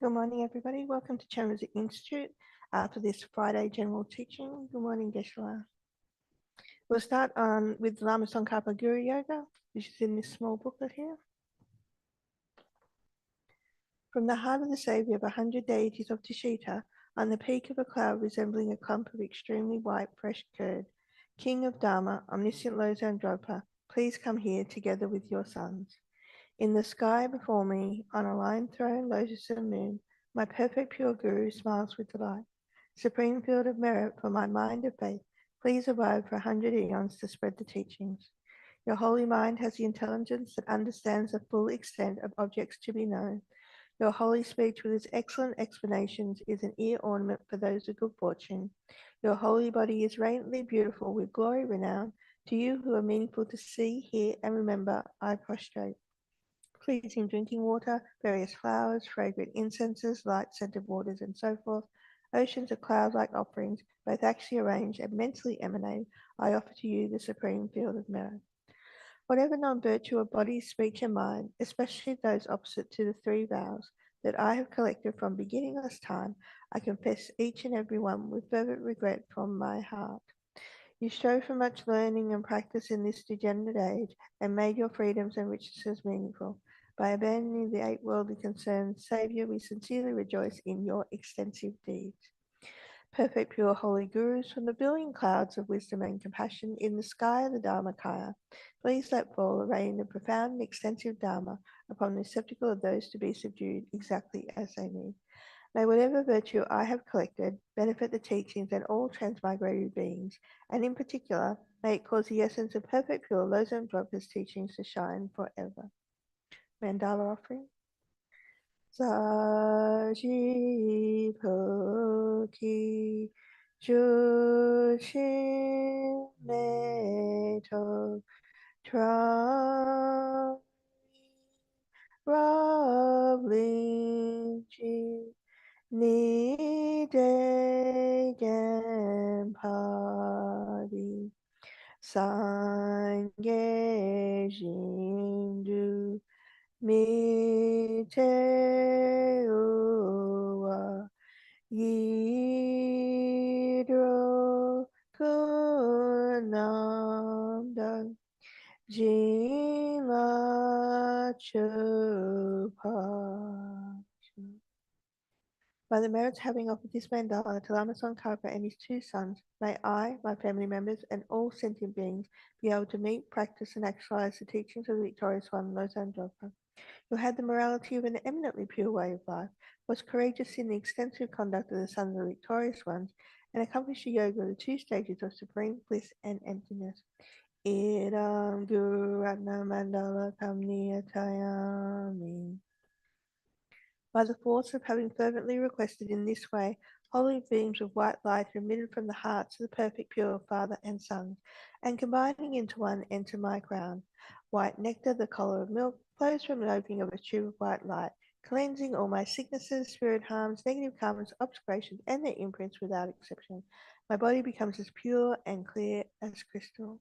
Good morning, everybody. Welcome to Chenrezig Institute for this Friday general teaching. Good morning, Geshe. We'll start on with Lama Tsongkhapa Guru Yoga, which is in this small booklet here. From the heart of the savior of 100 deities of Tushita, on the peak of a cloud resembling a clump of extremely white fresh curd, King of Dharma, omniscient Losang Dropper, please come here together with your sons. In the sky before me, on a lion throne, lotus and moon, my perfect pure Guru smiles with delight. Supreme field of merit for my mind of faith, please abide for 100 eons to spread the teachings. Your holy mind has the intelligence that understands the full extent of objects to be known. Your holy speech with its excellent explanations is an ear ornament for those of good fortune. Your holy body is radiantly beautiful with glory renowned. To you who are meaningful to see, hear, and remember, I prostrate. Pleasing drinking water, various flowers, fragrant incenses, light-scented waters, and so forth, oceans of cloud-like offerings, both actually arranged and mentally emanated, I offer to you the supreme field of merit. Whatever non-virtue of body, speech, and mind, especially those opposite to the three vows that I have collected from beginningless time, I confess each and every one with fervent regret from my heart. You strove for much learning and practice in this degenerate age, and made your freedoms and richnesses meaningful. By abandoning the eight worldly concerns, Saviour, we sincerely rejoice in your extensive deeds. Perfect, pure, holy gurus from the billion clouds of wisdom and compassion in the sky of the Dharmakaya, please let fall a rain of profound and extensive Dharma upon the receptacle of those to be subdued exactly as they need. May whatever virtue I have collected benefit the teachings and all transmigrated beings, and in particular, may it cause the essence of perfect pure Losam Dwappa's teachings to shine forever. Mandala offering. Sajipoki Jushin Meto Tra Rablinchi Nidegen Sange Jindu Miteuwa Yidro Kunamda Jima Chupa. By the merits having offered this mandala to Lama Tsongkhapa and his two sons, may I, my family members, and all sentient beings be able to meet, practice, and actualize the teachings of the victorious one, Losang Dogpa, who had the morality of an eminently pure way of life, was courageous in the extensive conduct of the sons of the victorious ones, and accomplished the yoga of the two stages of supreme bliss and emptiness. Idam Guru Ratna Mandala Kamniyatayami. By the force of having fervently requested in this way, holy beams of white light are emitted from the hearts of the perfect pure Father and Sons, and combining into one enter my crown. White nectar, the collar of milk, flows from the opening of a tube of white light, cleansing all my sicknesses, spirit harms, negative karmas, obscurations, and their imprints without exception. My body becomes as pure and clear as crystal.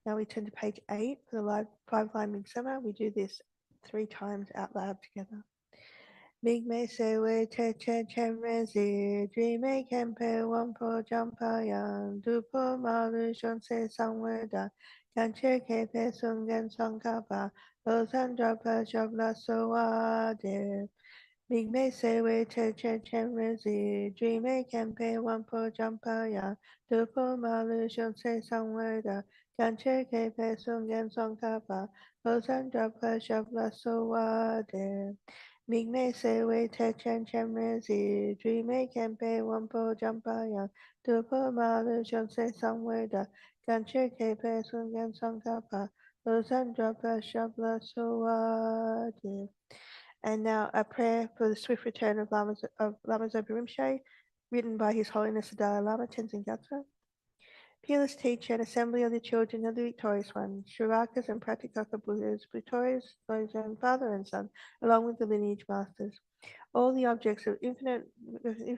Now we turn to page 8 for the live 5-line midsummer. We do this 3 times out loud together. Big me say we che che chen re zi, dream me can pay one po jump yang, du po ma lu shon se sang we da, can che ke pe sung gen song ka pa, lo san drop a shop la so wa de. Big me say we che che chen re zi, dream me can pay one po jump yang, du po ma lu shon se sang we da, can che ke pe sung gen song ka pa, lo san drop a shop la so wa de. Mig me say we te chen chen me zi, dream me can pay one po jumpa yang, tu po ma lu shon se song we da, gan che ke pe sun gan song ka pa, lo san drop a shop la so wa di. And now a prayer for the swift return of Lama Zopa Rinpoche, written by His Holiness the Dalai Lama Tenzin Gyatso. Peerless teacher and assembly of the children of the victorious one, Shirakas and Pratikaka Buddhas, victorious Lojong father and son, along with the lineage masters. All the objects of infinite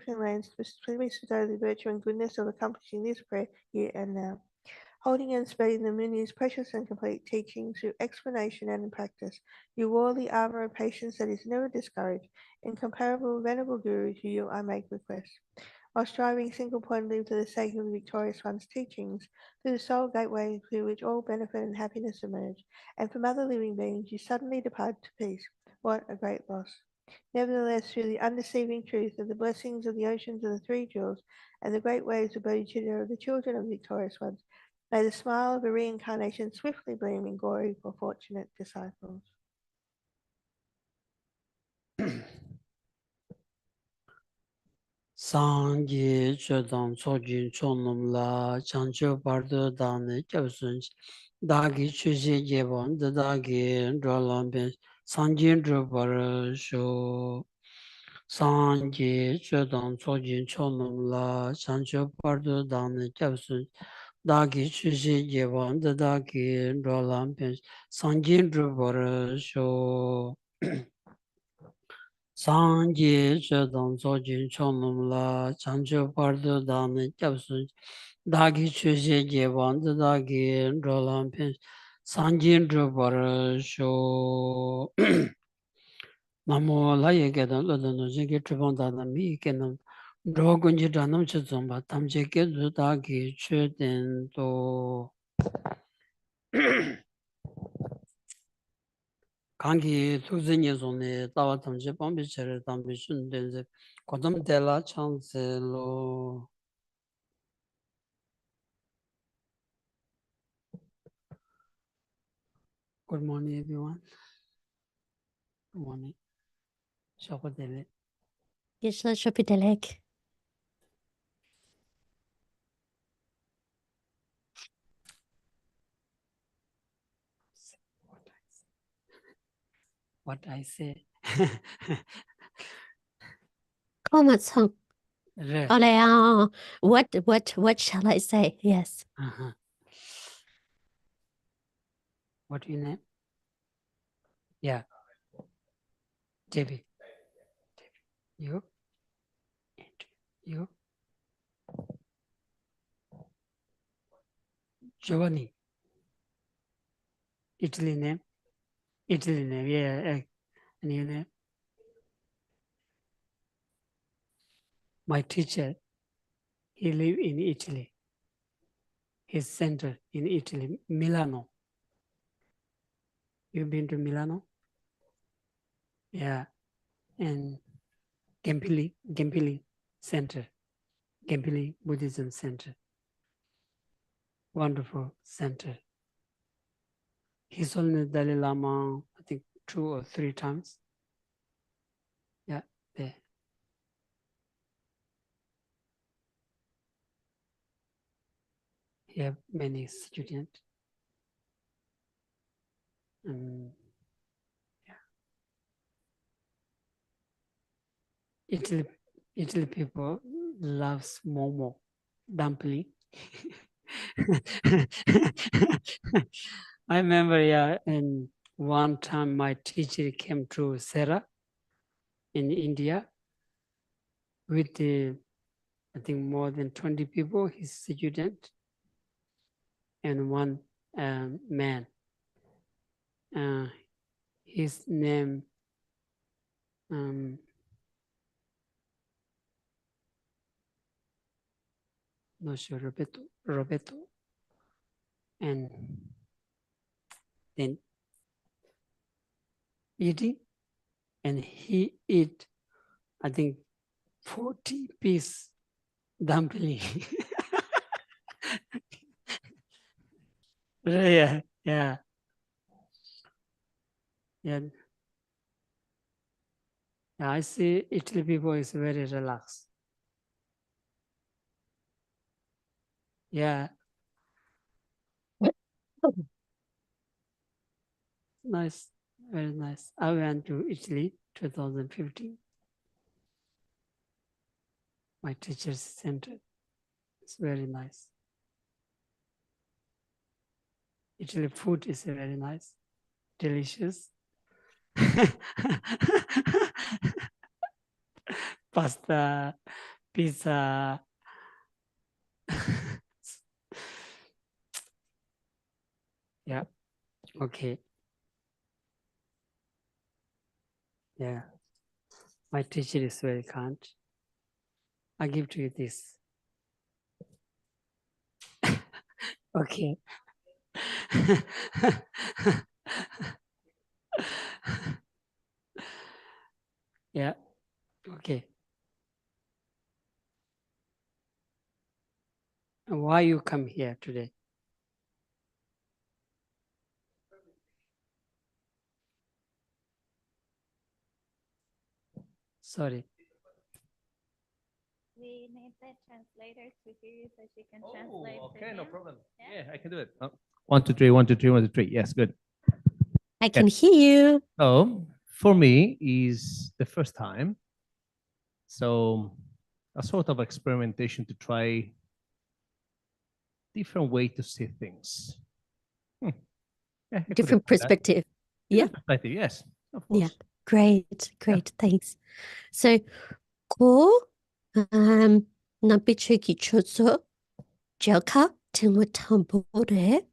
lands, specifically the virtue and goodness of accomplishing this prayer here and now. Holding and spreading the Muni's precious and complete teachings through explanation and in practice, you wore the armor of patience that is never discouraged. Incomparable, venerable Guru, to you I make request. While striving single-pointedly for the sake of the victorious one's teachings, through the sole gateway through which all benefit and happiness emerge, and from other living beings you suddenly depart to peace. What a great loss. Nevertheless, through the undeceiving truth of the blessings of the oceans of the three jewels and the great waves of Bodhicitta of the children of the victorious ones, may the smile of a reincarnation swiftly gleam in glory for fortunate disciples. Sangye chodam chojin chonum la chancho pardo dane kyabsun dagi chuje jebon dagi drolambe sanjin drobar sho Sangye chodam chojin chonum la chancho pardo dane kyabsun dagi chuje jebon dagi drolambe sanjin drobar sho Sangye chodam chojin chonum la chancho pardo dane kyabsun dagi chuje jebon dagi drolambe sanjin drobar sho Namo la yeke dan lo dan no jenge trupon da dan mi ke nam ro gunji da nam che zomba tam che ke du da ki che den to kangi tu zi nye zon ne dawa tam che pambi che re tam bi shun den ze kodam de la chang ze lo Good morning everyone. Good morning. Shoko dele. Geshe Tsultrim. What I say. Comment song. Re. What shall I say? Yes. What your name? Yeah. JB. You? You? Giovanni. Italy name? Italy name, yeah. And your name? My teacher, he live in Italy. His center in Italy, Milano. You've been to Milano? Yeah. And Gempili Center. Gempili Buddhism Center. Wonderful center. He's only Dalai Lama, I think 2 or 3 times. Yeah, there. He have many students. Italy people loves momo, dumpling. I remember, yeah, and one time my teacher came to Serra in India with I think more than 20 people, his student, and one man. His name not sure, Roberto, and then eating, and he eat, I think, 40 piece dumpling. Yeah. Yeah. I see Italy people is very relaxed. Yeah. Nice, very nice. I went to Italy 2015. My teacher's center. It's very nice. Italy food is very nice, delicious. Pasta, pizza. Yeah. Okay. Yeah. My teacher is very kind. I give to you this. Okay. Yeah. Okay. And why you come here today? Sorry. We need the translator to hear you so she can Oh, translate. to okay, no him. problem. Yeah. Yeah, I can do it. Oh, 1, 2, 3, 1, 2, 3, 1, 2, 3. Yes, good. I can hear you. So for me is the first time. So a sort of experimentation to try different way to see things. Yeah, I could Different apply that. perspective. Yeah. Different perspective, yes, of Yeah. course. Great. Thanks. So, ko nampicheki chotso jelka tinwa tambore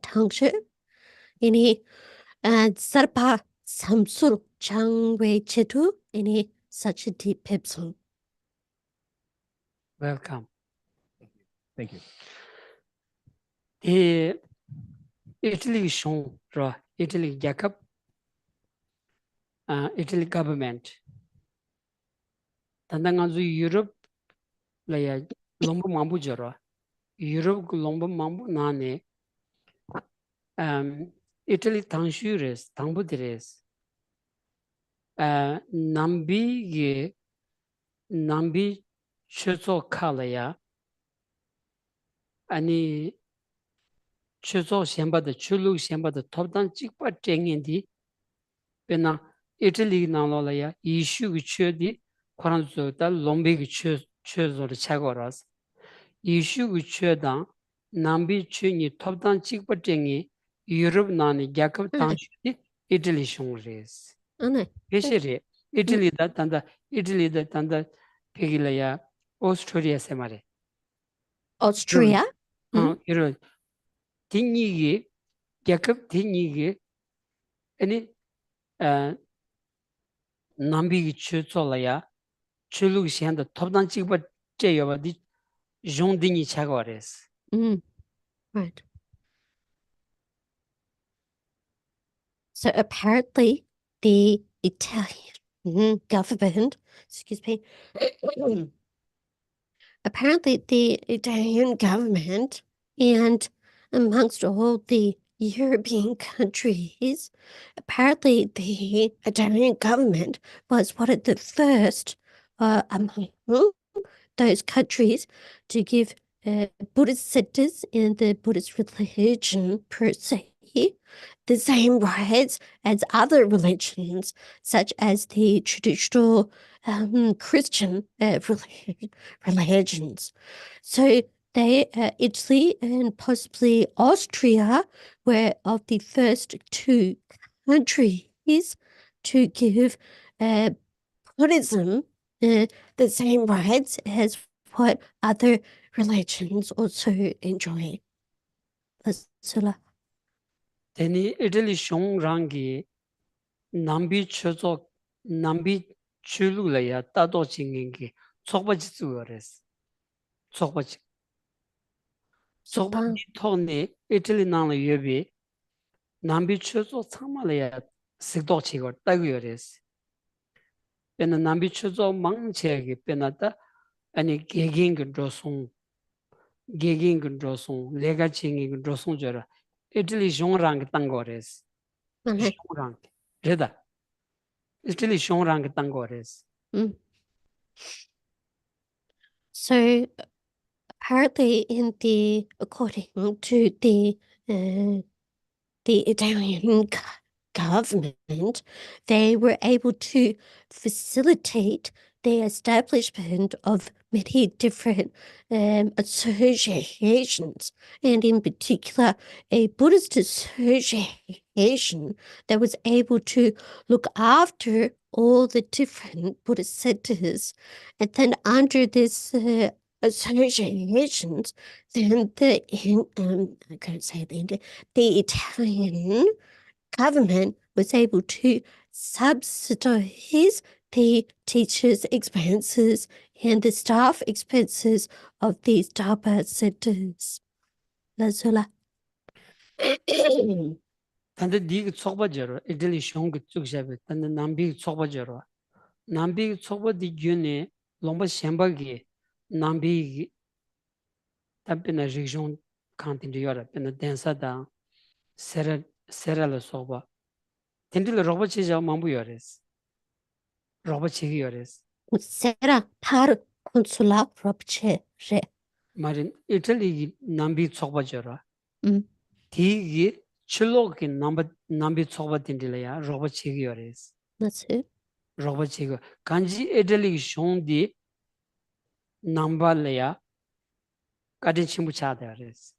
tangshu ini sarpa samsul changwe chetu ini such a deep pipsum. Welcome. Thank you. Italy shown Italy Jacob, Italy government. Tandanganzu Europe laya lombo mambu jara. Europe lombo mambu nane. Italy tanshures, tambudires. Nambi chezo kalaya. Ani chezo shemba the chulu shemba the top down chikpa tengendi. Pena Italy nalolaya issue chudi Koranzo da lombi chezo the chagoras. Issue chudang nambi chuni top down chikpa tengi Europe nani Jacob tanshudi Italy shungres. Ane. Peshere Italy da tanda pegilaya Australia semare. Austria. 이런 딩이기 계급 딩이기 아니 남비기 추solaya 출루기 시한다 톱단 찍바 제여바디 종딩이 차거레스. Right. So apparently the Italian government, excuse me, apparently the Italian government and amongst all the European countries, apparently the Italian government was one of the first among those countries to give Buddhist sectors in the Buddhist religion per se the same rights as other religions, such as the traditional Christian religions. So Italy and possibly Austria were of the first two countries to give Buddhism the same rights as what other religions also enjoy. Lasula. 데니 이탈리 숑랑기 남비 출루라야 따도 징긴기 속바지 쓰거레스. 속바지 토네 이탈리 나는 예비 남비 추조 참말이야 식도 치고 따고요레스. 베나 남비 추조 망체기 베나다 아니 개긴그 조송 레가 징긴그 조송 저라 이탈리 숑랑 땅거레스. 숑랑 레다 이탈리 숑랑 땅거레스. So apparently according to the Italian government, they were able to facilitate the establishment of many different associations, and in particular a Buddhist association that was able to look after all the different Buddhist centers. And then under this associations, then I couldn't say the Italian government was able to subsidize the teachers' expenses and the staff expenses of these DARPA centers. That's all. 단데 니가 속바저로 이들이 쇼그 쭉샤베 단데 남비 속바저로 남비 속바디 균에 롬바 셴바기 남비 답변의 리전 컨텐츠 요라 변의 댄사다 세라를 속바 텐딜 로봇이죠 mambu 요레스 로봇이 요레스 Sera par consular robche re. 마린 이탈리 남비 속바저로 음. 디기 칠로기 남비 속바 텐딜이야 로봇이 요레스 That's it. 로봇이 간지 이탈리 쇼디 남발이야 가든 친구 차대요레스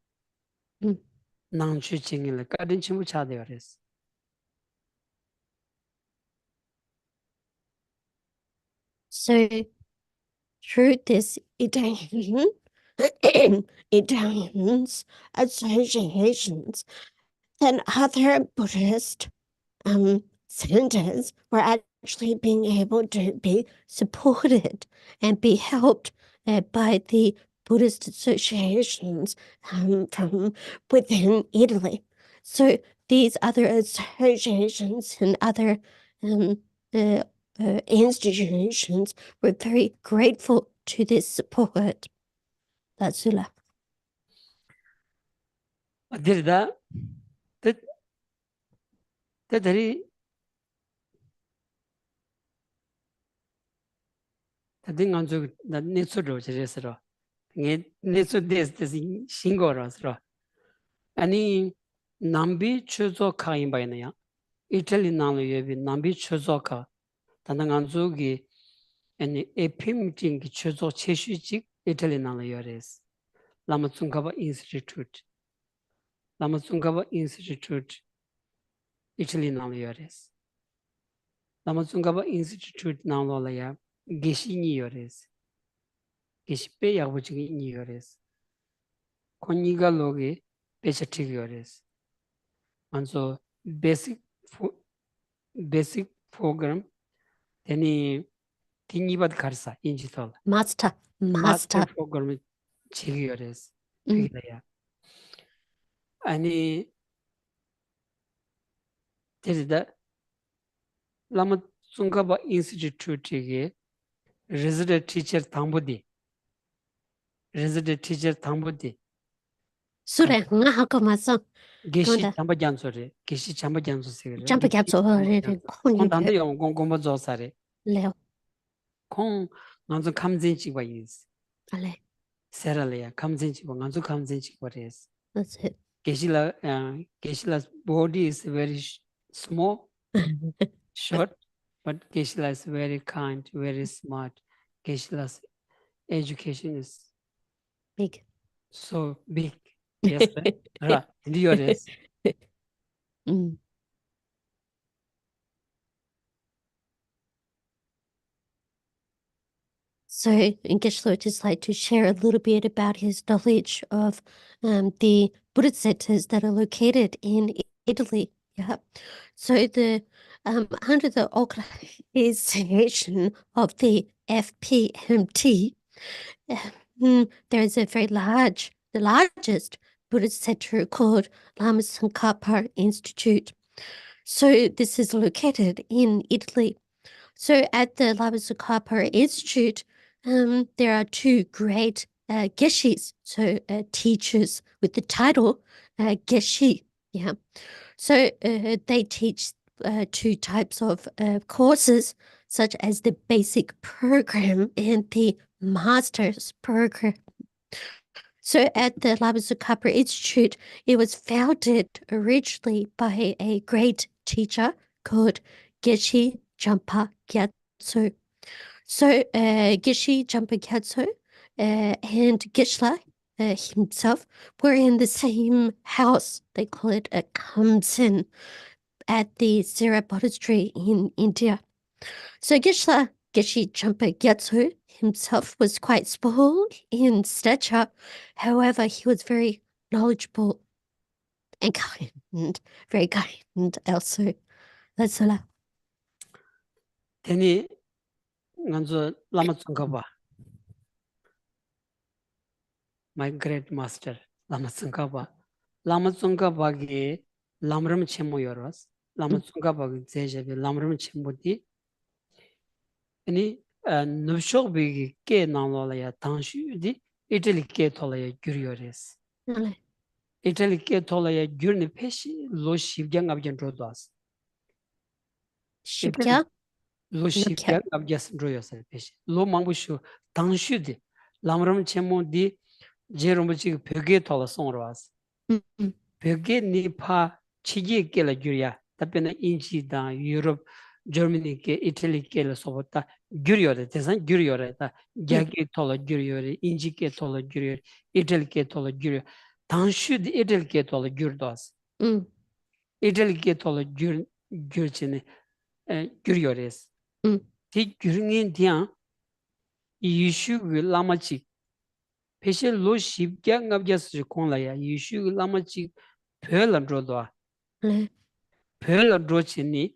남주 징일 가든 친구 차대요레스 So through this Italians associations, then other Buddhist centers were actually being able to be supported and be helped by the Buddhist associations from within Italy. So these other associations and other institutions were very grateful to this support. That's Sula. 어디다 대들이 대딩 안주 나 네츠로 저래서 네 네츠 데스 싱고라서 아니 남비 추조 카임바이나야 이탈리 나로 예비 남비 추조카 단당 안주기 아니 에피미팅 추조 체슈직 이탈리 나로 요레스 라마충가바 인스티튜트 이탈리 나로 요레스 라마충가바 인스티튜트 나로라야 게시니 요레스 게시페 야부지니 요레스 코니가 로게 베체티 요레스 안소 basic program any tingibad karsa injitol Master. program chigiyores pigaya ani terida lama sungaba institute ge resident teacher thambodi Sure, nga hako maso. geshi chamba jansore segere Jump gap so kon dande yong gomba josare Leo. 콩 먼저 감진치 봐이스 Ale. 세라래야 감진치 봐 먼저 감진치 봐레스 That's it. Geshila's body is very small short but Geshila is very kind very smart Geshila's education is Big. so big yes right yes So Geshe would just like to share a little bit about his knowledge of the Buddhist centers that are located in Italy. Yeah. So the under the organization of the FPMT, there is a very the largest Buddhist center called Lama Tsongkhapa Institute. So this is located in Italy. So at the Lama Tsongkhapa Institute, there are two great Geshis, so teachers with the title Geshe. Yeah. So they teach two types of courses, such as the basic program and the master's program. So at the Lama Tsongkhapa Institute, it was founded originally by a great teacher called Geshe Jampa Gyatso. So Geshe Jampa Gyatso and Geshe himself were in the same house. They call it a kamsen at the Sera Monastery in India. So Geshe Geshe Tsultrim himself was quite small in stature. However, he was very knowledgeable and kind, very kind also. That's all. Teni nganzo lama tsungkapa. My great master lama tsungkapa. Lama tsungkapa ki lamram chemo yorwas. Lama tsungkapa ki zejabi lamram chemo di. Teni nubshok bigi ke nanglo ya tangshu di Italy ke tola ya gyur yores. Italy ke tola ya gyur ni peshi lo shibja ngabjan rodwas. Shibya? Lo shibja ngabjas royos peshi. Lo mangbu tangshu di lamram chemo di 제롬부지 벽에 돌아서 왔어. 벽에 니파 치기에게라 줄이야. 답변은 인지다 유럽 저머니게 이탈리게라 소보다 줄이어야 대산 줄이어야다. 야게 돌아 줄이어야 인지게 돌아 줄이어야 이탈리게 돌아 줄이어야 당슈드 이탈리게 돌아 줄도스. 이탈리게 돌아 줄지네 줄이어야스. 티 줄인 디야 이슈 라마치 Peshe lo shibkya ngabgyas kongla ya yishu lama chi pyo la dro doa. Pyo la dro chi ni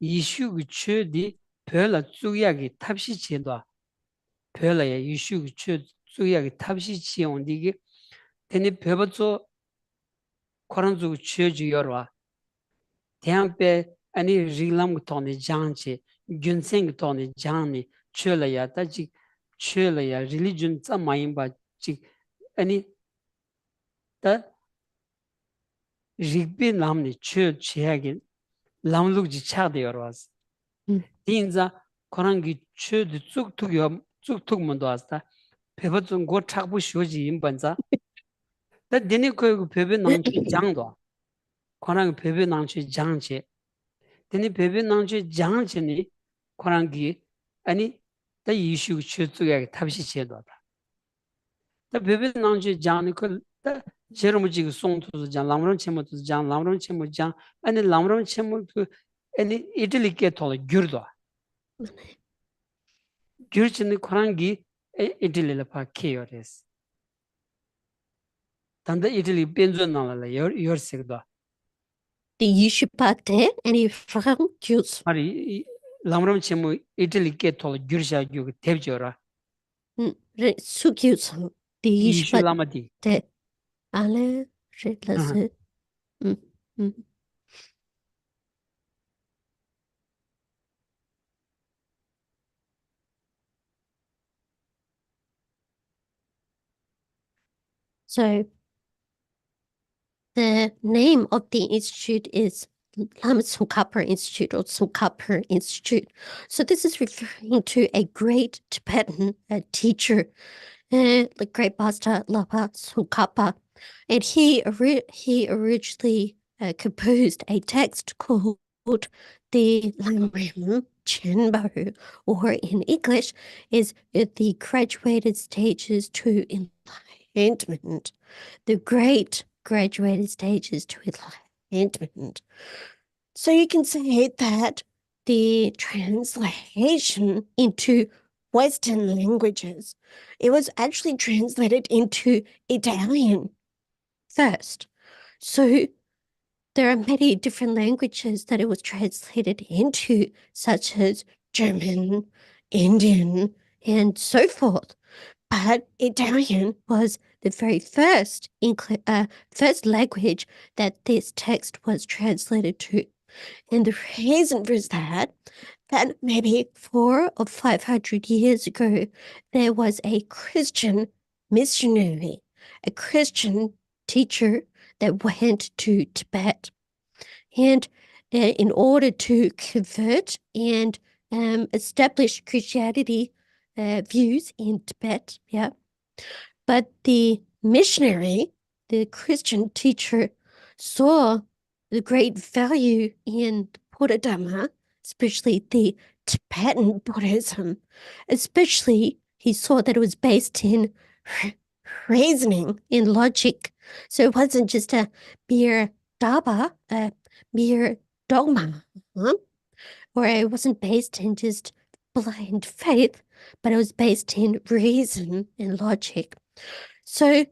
yishu gu chö di pyo la tsugya ki tabshi chi doa. Pyo la ya yishu gu chö tsugya ki tabshi chi on digi teni pyo bazo koran zu gu chö ju yorwa. Tiang pe ani riglam gu toni jang chi gyunseng gu toni jang ni chö la ya ta chi chö la ya religion tsa mayin ba chi ani 다 rigbi namni chö cheyagin lamlukji chagde yorwas. Dinza korangi chö di tsuk mundo asta pepa zung go chagbu shoji yinbanza da dini koyogu pepe nangchi jangdo korangi pepe nangchi jangche dini pepe nangchi jangche ni korangi ani da yishu chö tsukayagi tabshi chedo da pepe nangchi jangni ko da 제로무지가 송투도 장 람론 체모도 장 람론 체모 장 아니 람론 체모 그 아니 이틀리게 돌 규르도 규르치니 코랑기 이틀리라 파 케요레스 단다 이틀리 벤존 나라라 요르세도 The Yishipate and he from Jews. 아니 람론 체모 이틀리게 돌 규르샤 규 대비죠라 Sukyus. The Yishipate. 이슈라마디 Ale, je So the name of the institute is Lama Tsongkhapa Institute or Tsongkhapa Institute. So this is referring to a great Tibetan teacher, the great master Lama Tsongkhapa. And he originally composed a text called the Lamrim Chenbo, or in English is the graduated stages to enlightenment, the great graduated stages to enlightenment. So you can say that the translation into Western languages, it was actually translated into Italian first. So there are many different languages that it was translated into, such as German, Indian, and so forth. But Italian was the very first language that this text was translated to. And the reason for that maybe 400 or 500 years ago, there was a Christian missionary, a Christian teacher that went to Tibet. And in order to convert and establish Christianity views in Tibet, yeah. But the missionary, the Christian teacher, saw the great value in Buddha Dhamma, especially the Tibetan Buddhism. Especially, he saw that it was based in reasoning, in logic. So it wasn't just a mere dogma, or it wasn't based in just blind faith, but it was based in reason and logic. So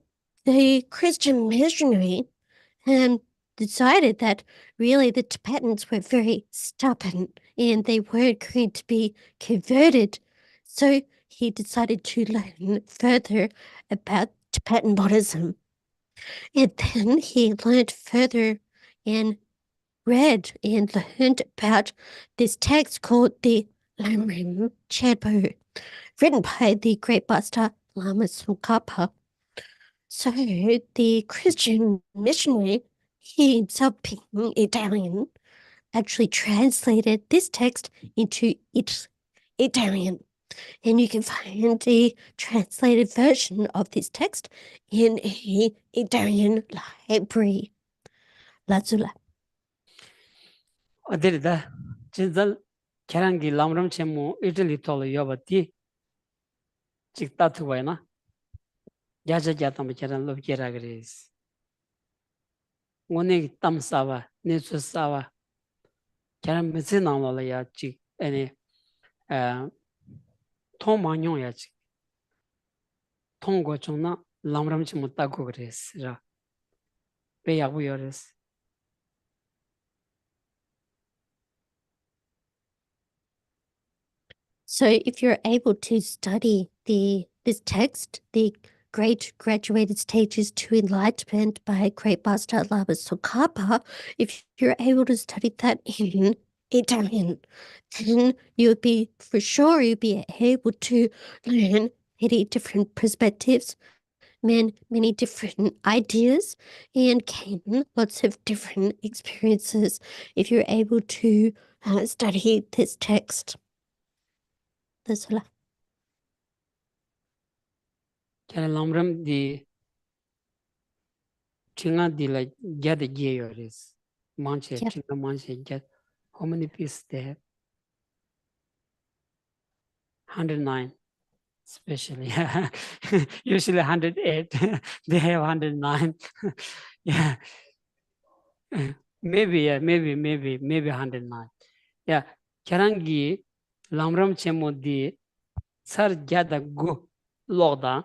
the Christian missionary decided that really the Tibetans were very stubborn and they weren't going to be converted. So he decided to learn further about Tibetan Buddhism. And then he learned further and read and learned about this text called the Lamrim Chenpo, written by the great Master Lama Tsongkhapa. So the Christian missionary, he himself being Italian, actually translated this text into Italian. And you can find a translated version of this text in a Italian library. Lazula. 어디다 진짜 계란기 람람 쳔모 이틀리 돌 여버티 직다트 와이나 야자자탐 계란 롭게라 그레스 오늘 땀싸와 네수싸와 계란 메시 나올라야 지 아니 통마뇽야 지 통고 중나 람람 쳔모 따고 그레스라 배야고 여레스 So if you're able to study this text, the Great Graduated Stages to Enlightenment by Great Master Lama Tsongkhapa, if you're able to study that in Italian, then you'll be able to learn many different perspectives, many different ideas, and gain lots of different experiences if you're able to study this text. Lazula. 계란 람람 디 칭아 디라 게데 게요레스 만체 Yep. 칭아 만체 get how many pieces they have 109 especially usually 108 they have 109 yeah maybe 109 yeah 계란기 람람 쳔모디 sar gyada gu loda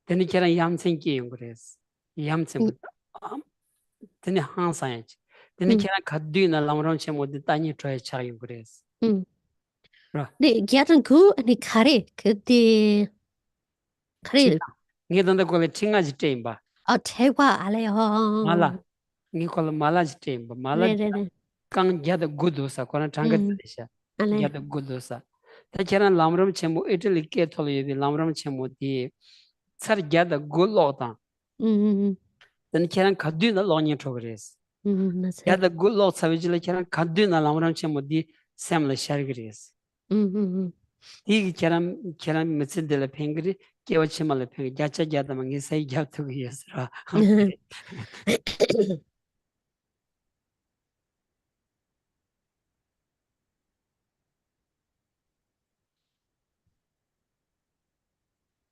teni keran yamsen ki yungres yamsen teni hansan teni keran kaddu na lamram chemo de tani troy cha yungres 네, gyatan ni kare the kare ngi danda ko le tinga ji temba tewa aleo mala ngi ko mala ji temba mala ne kang gyada gu dosa kona tanga desha ale gyada gu dosa ta keran lamram chemo italy ke tholi de lamram chemo di sar gyada gu loda teni keran kaddu na lonye trogres gyada gu lo savijile keran kaddu na lamram chemo di samla shargres 이 계란 며칠 될 팽그리 깨워치말래 팽 야차 야다만 게 사이 잡투고 예스라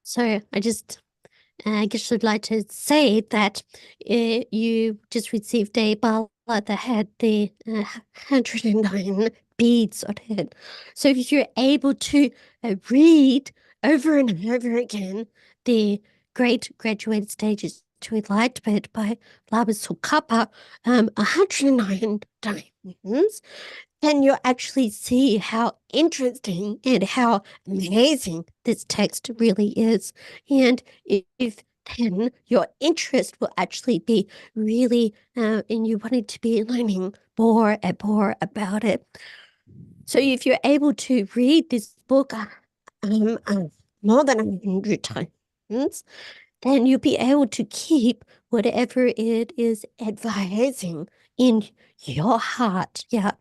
So I guess I'd like to say that you just received a bala that had the 109 beads on it. So if you're able to read over and over again the Great Graduated Stages to Enlightenment by Lama Tsongkhapa 109 times, then you'll actually see how interesting and how amazing this text really is. And if then your interest will actually be really, and you wanting to be learning more and more about it. So if you're able to read this book more than 100 times, then you'll be able to keep whatever it is advising in your heart. Yeah.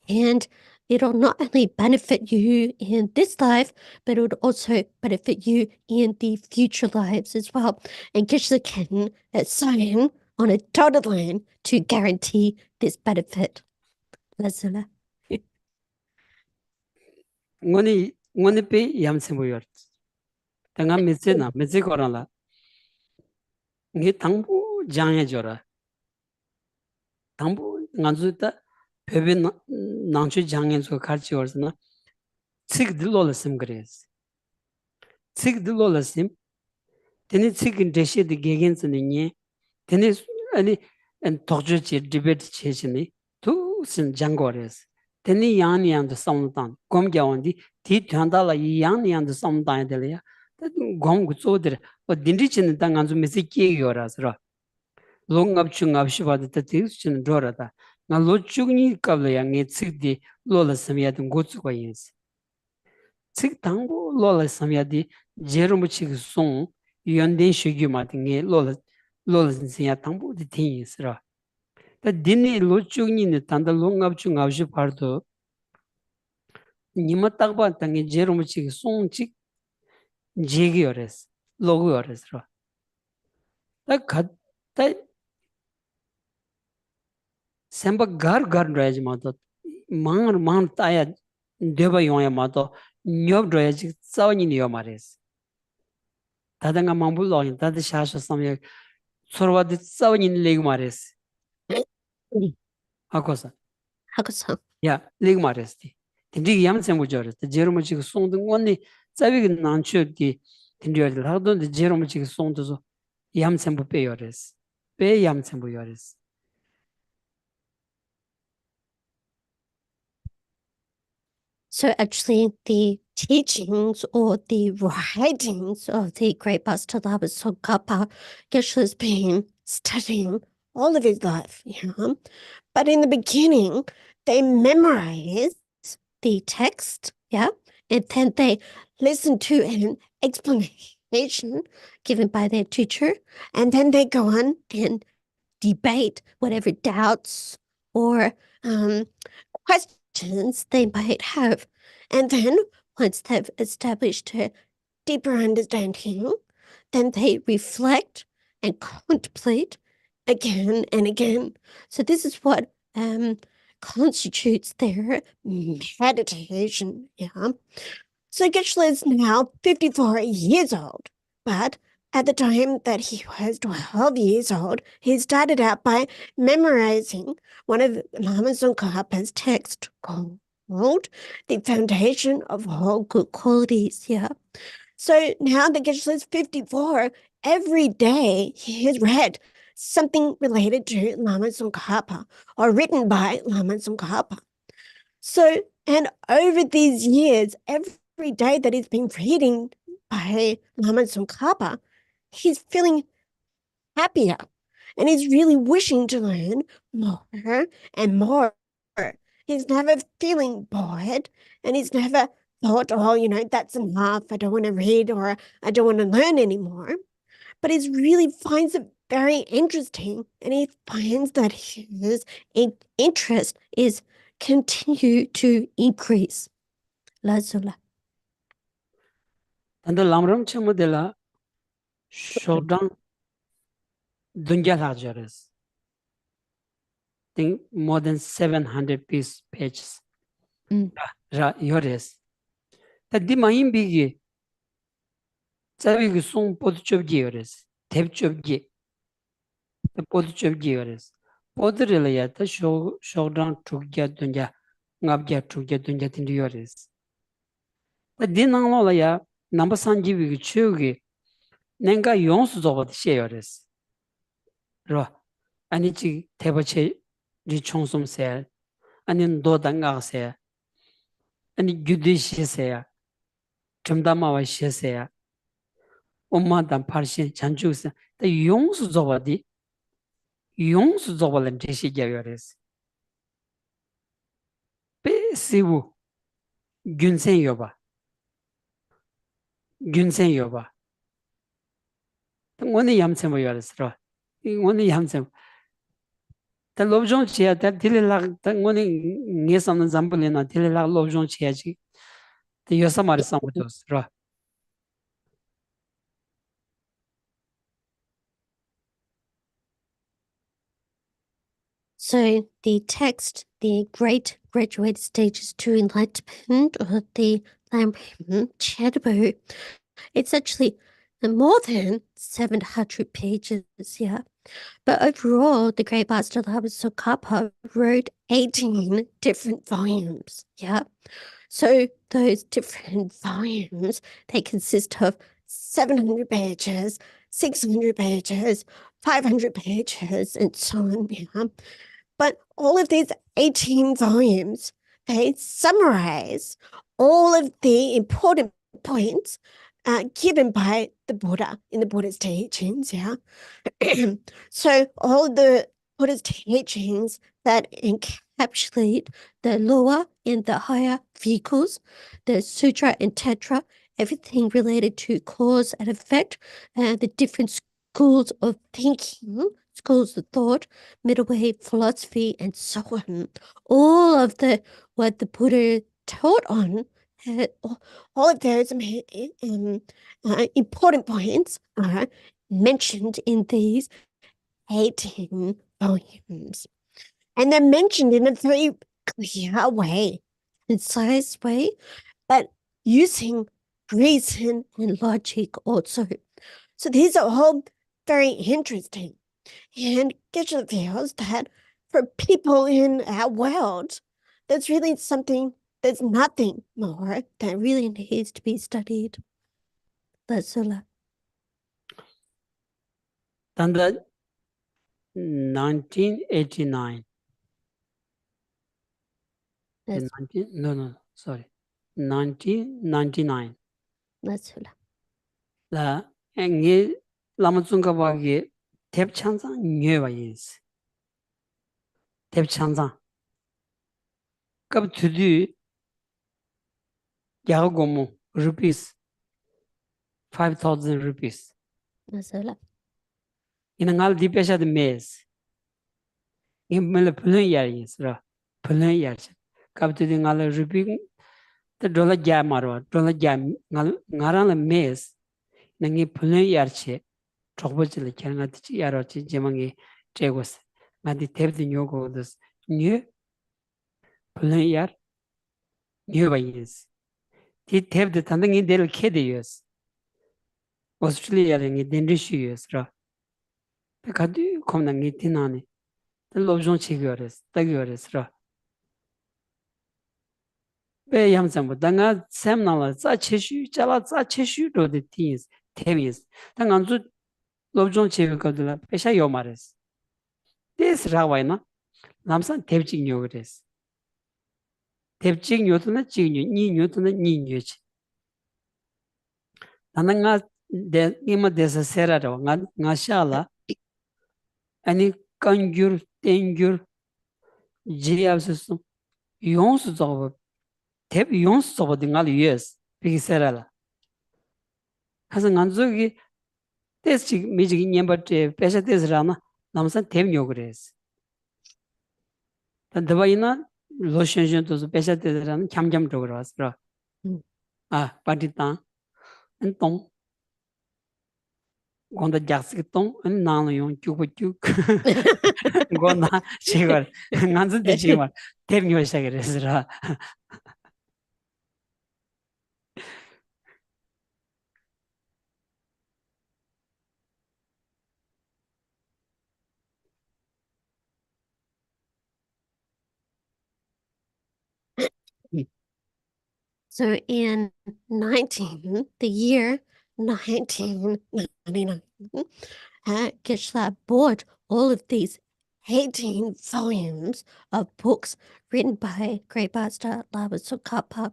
And it'll not only benefit you in this life, but it would also benefit you in the future lives as well. And Geshe can sign on a dotted line to guarantee this benefit. Lazula. ngoni pe yamse boyor tanga metse korala ngi tangbu jangye jora tangbu nganzu ta pepe nangchu jangen so karchi orsana tsik dilo la sim kres. Tsik dilo la sim, teni tsik deshe di gegen zini nye, teni ani tokjo chi debate che chini, tu sin jango res. Teni yang ni yang do samdang, gom kya wandi, ti tuanda la yang ni yang do samdang yadele ya, gom gu tso dire, o dindi chini ta nganzu mesi kiye yo ras ra. Lo ngab chu ngab shi bada ta tigs chini do ra ta. Nga lo chuk ni kabla ya nge tsik di lo la samya di ngo tsu kwa yinsi. Tsik tangu lo la samya di jerumu chik song yonden shugyu ma di nge lo la samya tangu di tin yinsi ra. Ta dini lo chuk ni ni tanda lo ngab chu ngab shi pardo nima takpa ta nge jerumu chik song chik jegi yores, logo yores ra. Ta semba gar raya mato mang taya deba yongya mato nyob raya chik tsawa nini yo mares. Tada nga mambu loyin, tada shasha samya tsorwa di tsawa nini leg mares. Hakosa. 하고서 Ya, leg mares di. Tindi yam sembu jores. Ta jerumu chik song di ngoni tsawi ki nanchu di tindi yores. Lakdo di jerumu chik song di so yam sembu pe yores. Pe yam sembu yores. So actually, the teachings or the writings of the great Master Lama Tsongkhapa, Geshe has been studying all of his life, But in the beginning, they memorize the text, and then they listen to an explanation given by their teacher, and then they go on and debate whatever doubts or questions they might have. And then once they've established a deeper understanding, then they reflect and contemplate again and again. So this is what constitutes their meditation. So Geshe is now 54 years old, but at the time that he was 12 years old, he started out by memorizing one of Lama Tsongkhapa's texts called The Foundation of All Good Qualities. So now that Geshe is 54, every day he has read something related to Lama Tsongkhapa or written by Lama Tsongkhapa. So, and over these years, every day that he's been reading by Lama Tsongkhapa, he's feeling happier and he's really wishing to learn more and more. He's never feeling bored and he's never thought, that's enough. I don't want to read or I don't want to learn anymore. But he really finds it very interesting and he finds that his interest is continue to increase. Lazula. Tanda lamram chamo de la shodang dunja la jores. Think more than 700 pages. Ra yores. Ta di mahim bigi tsawi ki song podu chobgi yores. Tep chobgi. Ta podu chobgi yores. Podu rila ya ta shodang chukja dunja ngabja chukja dunja tindi yores. Ta di nanglo la ya namba sanji bigi chugi nenga yonsu zoba she yores. Ro. Ani chi teba che ri chongsum se. Ani ndo danga se. Ani gyudi she se. Chumdamawa she se. Oma dan parshin chanchu se. Ta yonsu zoba di yonsu zoba lan deshi gya yores. Pe siwu gyunsen yoba. Gyunsen yoba. Ta ngoni yamsen mo yores ro. Ngoni yamsen. Ta lobjong chiya ta dili lag ta ngoni nge samna zambuli na dili lag lobjong chiya chi. Ta yosamari samu dos ro. So the text, the Great Graduated Stages to Enlightenment, or the Lamrim Chedabo, it's actually more than 700 pages, But overall, the great master Lama Tsongkhapa wrote 18 different volumes. Yeah. So those different volumes, they consist of 700 pages, 600 pages, 500 pages, and so on. Yeah. But all of these 18 volumes, they summarize all of the important points given by the Buddha in the Buddha's teachings. Yeah. So all the Buddha's teachings that encapsulate the lower and the higher vehicles, the sutra and tantra, everything related to cause and effect, the different schools of thinking, schools of thought, middle way philosophy, and so on. All of the what the Buddha taught on, all of those important points are mentioned in these 18 volumes. And they're mentioned in a very clear way, concise way, but using reason and logic also. So these are all very interesting. And Geshe feels that for people in our world, there's really there's nothing more that really needs to be studied. That's all. Tanda 1989. That's, 1999. that's all. La ngi Lama Tsongkhapa ge tep chanzang ngue ba yins. Tep chanzang. Kab tudu yaga gomu rupees 5,000 rupees. That's all. Ina ngal di pesha de mes. Mele pulun yar yins ra. Pulun yar. Kab tudu ngal rupees the dollar jam marwa. Dollar jam ngarang la mes. Nangi pulun yar che. Chokbochile kya nga tichi yaro chi jemangi chegos. Nga di tep di nyogo dos. Nye pulun yar nye ba yins. Ti tep di tanda ngi del kede yos. Australia ngi dendrishu yos ra. Kadi komna ngi tinani. Ta lobzhong chi gyores. Ta gyores ra. Be yamsambo. Ta nga sem nala za cheshu. Chala za cheshu do de tins. Tep yins. Ta nga nzu lobzhong chi gyodila. Pesha yomares. Des rawai na. Lamsan tep chik nyogres. Tep chik nyotuna chik nyo. Ni nyotuna ni nyochi. Tanda nga ima desa sera rawa. Nga shala. Ani kangyur, tengyur, jiyabsusum. Yonsu zogo. Tep yonsu zogo di nga yuyes. Piki sera la. Kasa nga zogi des chik mi chik nyemba pesha des rana. Lamsan tep nyogres. Daba ina lo shenshen tosu pesha des rana kyam chogras ra. Pati tang. An tong. Gonda jaksik tong. An nang yung kyukpa kyuk. Gonda chigar. Nganzu di chigar. Tep nyo shagres ra. So in the year 1999, Geshe bought all of these 18 volumes of books written by Great Master Lama Tsongkhapa.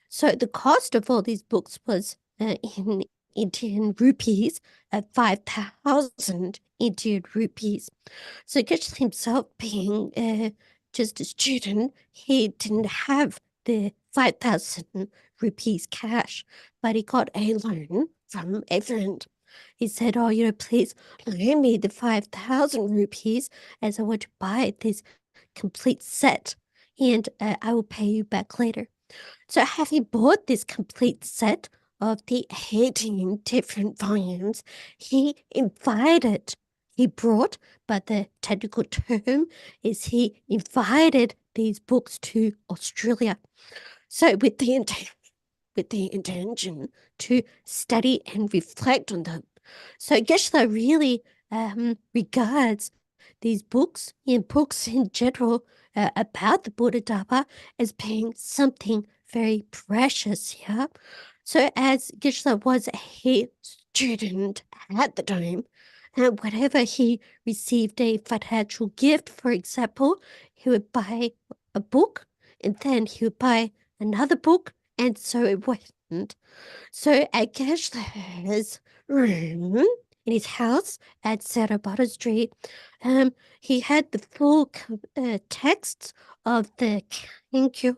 So the cost of all these books was in Indian rupees at 5,000 Indian rupees. So Geshe himself, being just a student, he didn't have the 5,000 rupees cash, but he got a loan from a friend. He said, oh, please loan me the 5,000 rupees as I want to buy this complete set and I will pay you back later. So having bought this complete set of the 18 different volumes, he brought, but the technical term is he invited these books to Australia. So with the intention to study and reflect on them. So Geshe really regards these books and books in general about the Buddha Dharma as being something very precious, yeah? So as Geshe was a student at the time, and whenever he received a financial gift, for example, he would buy a book, and then he would buy another book, and so it went. So at Geshe's room in his house at Sarabada Street, he had the full texts of the Kangyo,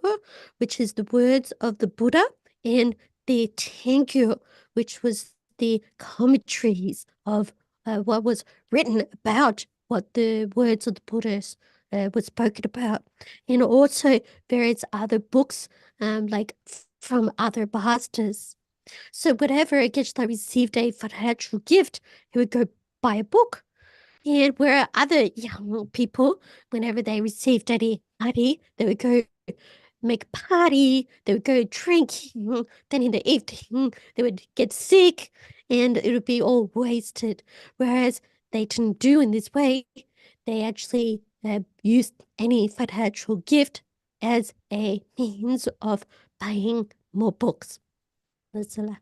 which is the words of the Buddha, and the Tengyo, which was the commentaries of what was written about what the words of the Buddhas were spoken about, and also various other books from other masters. So whenever Geshe received a financial gift, he would go buy a book. And where other young people, whenever they received any money, they would go make a party, they would go drinking, then in the evening they would get sick and it would be all wasted. Whereas they didn't do in this way, they actually used any financial gift as a means of buying more books. That's all.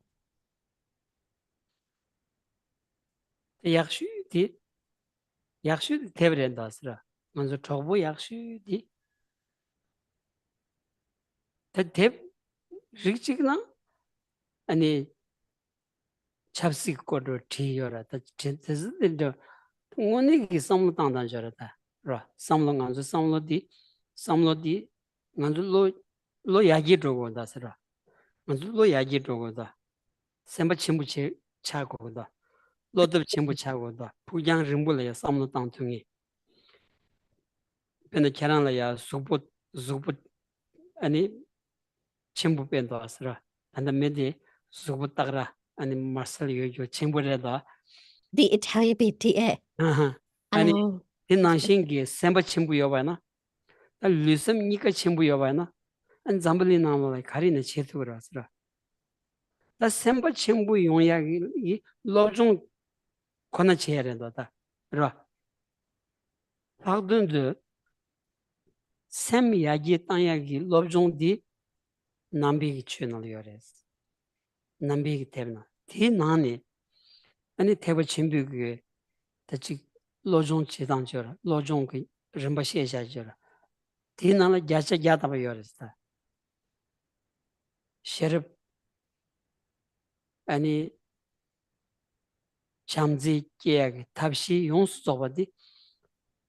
약슈 대버린다스라. 먼저 초보 약슈디 대 릭직나 아니 잡식거를 뒤여라. 됐는데 오늘이 삼로당단 저러다. 라. 삼로간주 삼로디 간주 로 야기 들어고다스라. 간주 로 야기 들어고다. 셈바 침부치 차고다. 로드 침부 차고다. 부양 림불에 삼로당 통이 근데 계란라야 수부 아니 침부 뺀도 왔으라. 안다 메디 수부 따라 아니 마슬 요요 침부래다. The Italian BTA. 아하. 아니 Oh, 이 난신기 셈바 침부 여바나. 나 류섬 니가 침부 여바나. 안 잠블리 나무라 가리네 제투로 왔으라. 나 셈바 침부 용약이 이 로종 권한 제야된다다. 그러. 학든데 셈 야기 땅야기 로종디 남비기 추널이어레스. 남비기 때문에 디 나니 아니 대버 침비기 다치 로종 지당저라 로종 그 림바시에샤저라 디 나라 자차 자다바 요레스다 셰르 아니 참지 계약 탑시 용수 저바디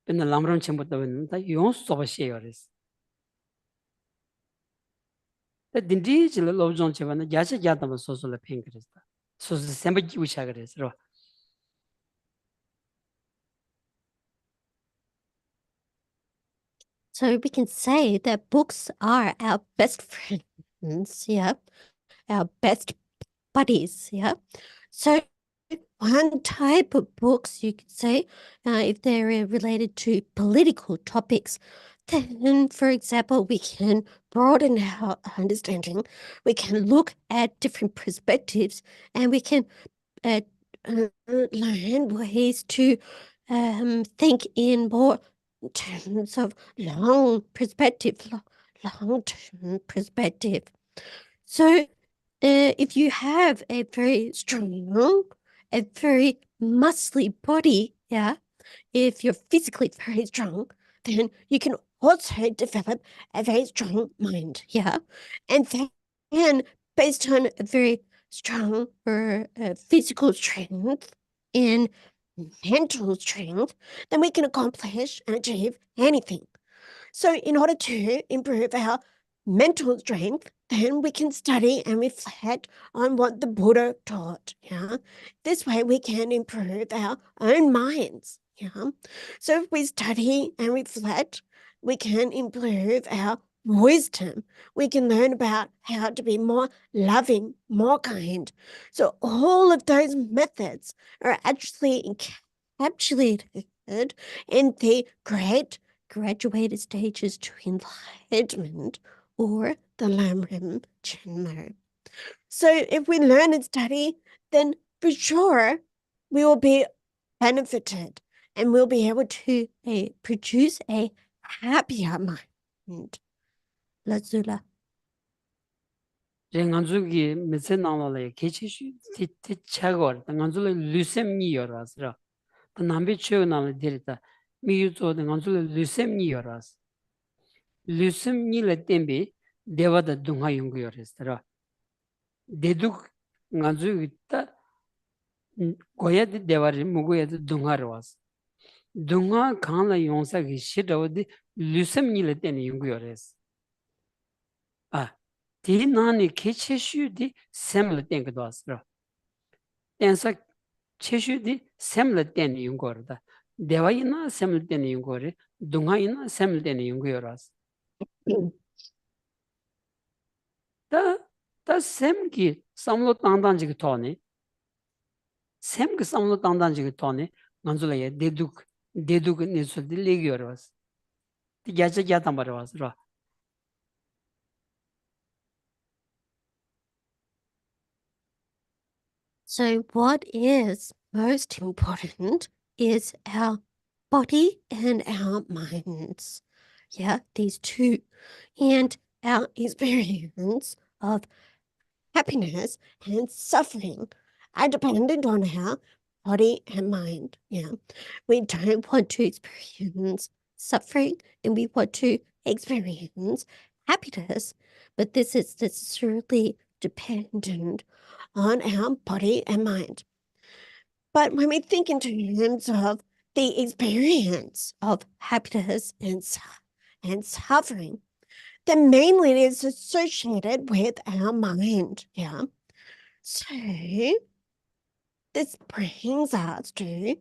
근데 람론 침부터 왔는데 용수 저바시 요레스 딘디 로종 지바나 자차 자다바 소소라 핑크레스다 소소 셈바기 우샤 그래서 so we can say that books are our best friends, yeah, our best buddies, yeah. So one type of books you could say, if they're related to political topics, then, for example, we can broaden our understanding. We can look at different perspectives, and we can learn ways to think in more terms of long-term perspective. So if you have a very strong, a very muscly body, yeah, if you're physically very strong, then you can also develop a very strong mind, yeah. And then based on a very strong physical strength and mental strength, then we can accomplish and achieve anything. So in order to improve our mental strength, then we can study and reflect on what the Buddha taught. Yeah, this way we can improve our own minds. Yeah, so if we study and reflect, we can improve our wisdom. We can learn about how to be more loving, more kind. So all of those methods are actually encapsulated in the great graduated stages to enlightenment, or the Lamrim Chenmo. So if we learn and study, then for sure we will be benefited and will be able to produce a happier mind. Lazula. 랭안주기 메세나라에 개체슈 티 차고 랭안주를 루셈니 열어서 남비 최나를 데리다 미유조의 랭안주를 루셈니 열어서 루셈니를 땜비 대화다 동화 연구 열었더라 대둑 랭안주 있다 고야디 대화를 무고야디 동화로 왔어 동화 강라 용사기 싫어디 루셈니를 땜이 연구 열었어 디 나니 개체슈디 셈을 땡 것도 왔어. 땡사 체슈디 셈을 땡 연구하다. 대화이나 셈을 땡 연구를 동화이나 셈을 땡 연구하라서. 다 셈기 삼로 당단지기 토네. 셈기 삼로 당단지기 토네. 만줄에 대둑 내술디 레기어라서. 디야자 야단 말아서. So what is most important is our body and our minds. Yeah, these two. And our experience of happiness and suffering are dependent on our body and mind. Yeah, we don't want to experience suffering and we want to experience happiness, but this is necessarily dependent on our body and mind. But when we think in terms of the experience of happiness and suffering, then mainly it is associated with our mind. Yeah. So this brings us to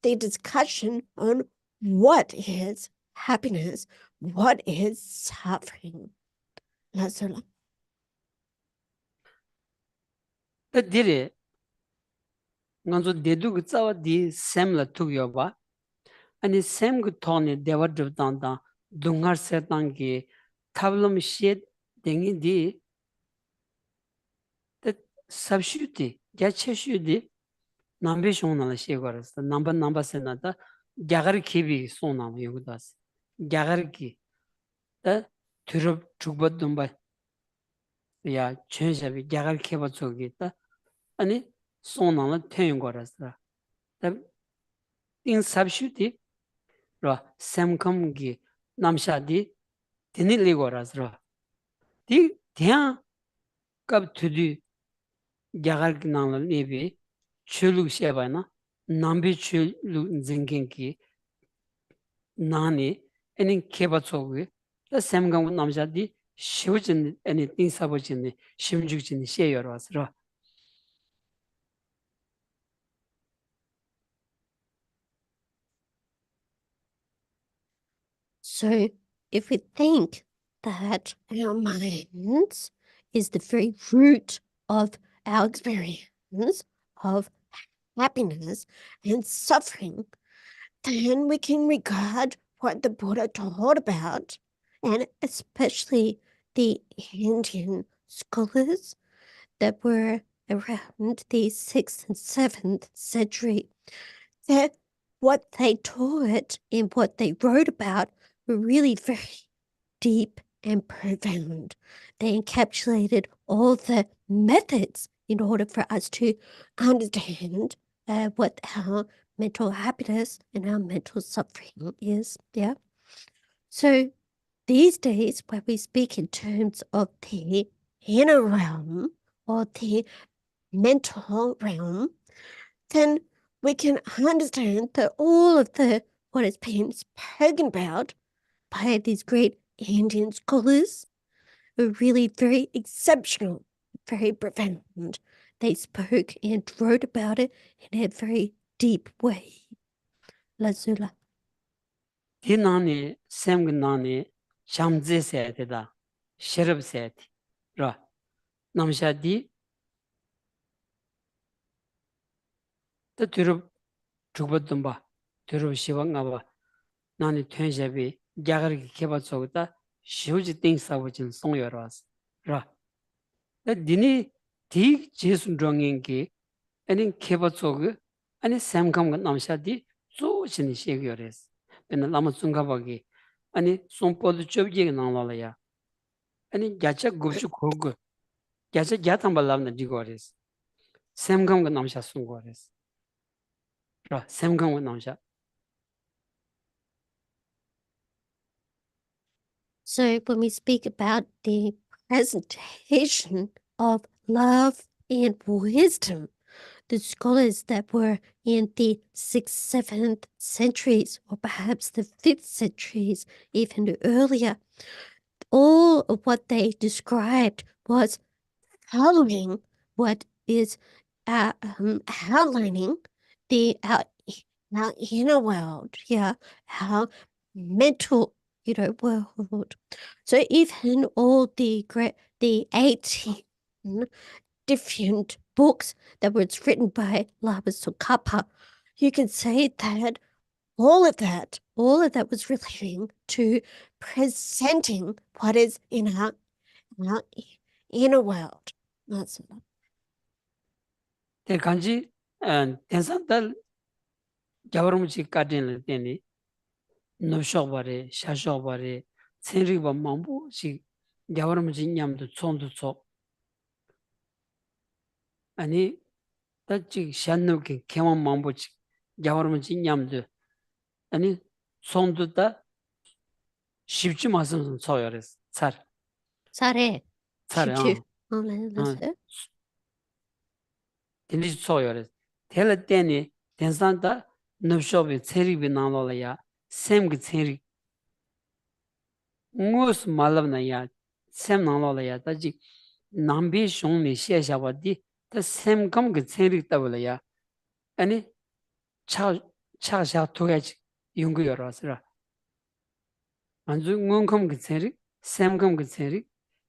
the discussion on what is happiness, what is suffering. Lazula. 디레 먼저 대둑 짜와 디 셈을 투겨 봐. 아니 셈그 토네 대화드 단다 동할 세단기 타블럼 시 댕이디 데 sabshuti 야체슈디 남베 쇼나라 시거스 남바 세나다 갸가르 키비 소나 요구다스 갸가르키 다 트럽 죽버듬바 야 첸샤비 갸가르 키바 쪽이다 아니 소나라 태용 거라스라 인 sabshuti 라 샘컴기 남샤디 디닐리 거라스라 디 디야 갑 투디 갸가르 나라 네비 chulu shebana nambi chulu zingenki nani enin keba chogu da semgang namjadi shivjin eni tinsabojin shimjugjin sheyorasra. So if we think that our minds is the very root of our experience of happiness and suffering, then we can regard what the Buddha taught about, and especially the Indian scholars that were around the 6th and 7th century, that what they taught and what they wrote about were really very deep and profound. They encapsulated all the methods in order for us to understand what our mental happiness and our mental suffering is. Yeah. So these days, when we speak in terms of the inner realm or the mental realm, then we can understand that all of what has been spoken about by these great Indian scholars are really very exceptional, very profound. They spoke and wrote about it in a very deep way. Lazula. Di nani semg nani shamze seti da sherab seti ra namshadi da turub chukbadumba turub shivangaba nani tuenshabi gyagariki keba chogda shivji tingsabujin songyoras ra da dini di jesun rongengi enin keba chogu 아니 샘감가 남샤디 조신이 시기요레스 근데 라마 중가바기 아니 손포도 좁지게 나올라야 아니 야차 고추 고고 야차 야탐발람나 디고레스 샘감가 남샤 순고레스 라 샘감가 남샤 So when we speak about the presentation of love and wisdom, the scholars that were in the 6th, 7th centuries, or perhaps the 5th centuries, even earlier, all of what they described was following what is outlining our inner world, our mental, world. So even all the 18 different books that were written by Lama Tsongkhapa, you can say that all of that was relating to presenting what is in our inner world. That's it. 대 간지 대산달 자버무치 까딘을 때니 노쇼바레 샤쇼바레 센리바 망부시 자버무치 냠도 촌도 촌 아니 다치 샨노게 개만 망부치 자버무치 냠도 아니 손도다 쉽지 마선 소요레스 살 Sare. 살에 쉽지. Let's 어 딘지 소요레스 텔 때니 대산다 노쇼비 체리비 나로라야 샘기 체리 ngos malab na ya sem nang lo la ya ta ji nambi shong ni xie xia wa di ta sem kam ge chen ri ta la ya ani cha xia tu ga ji yung ge ro sa ra an zu ngon kam ge chen ri sem kam ge chen ri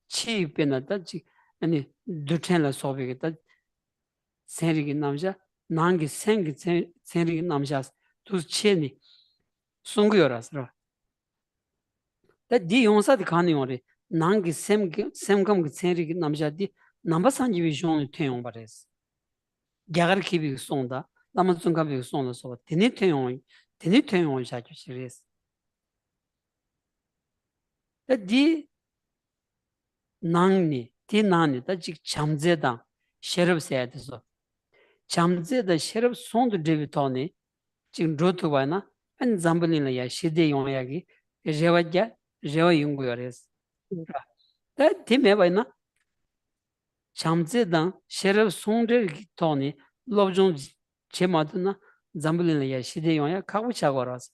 chi pe na ta ji ani du chen la so be ge ta chen ri ge nam ja nang ge sen ge chen ri ge nam ja tu che ni sung ge ro sa ra 디 용사디 가능오리 난기 샘감 그 체리 남자디 남바산지 비존이 태용 바레스 야가르 키비 송다 남은순가 비 송다 소 데니 태용 샤주 시리스 디 낭니 디 나니 다직 잠제다 셰럽세야데서 잠제다 셰럽 송도 데비토니 지금 로트바나 안 잠블리나야 시데 용야기 제와자 제와 용고요레스 다 디메바이나 잠제당 셰럽 송데 토니 로종 제마드나 잠블리나야 시데 용야 카부차고라스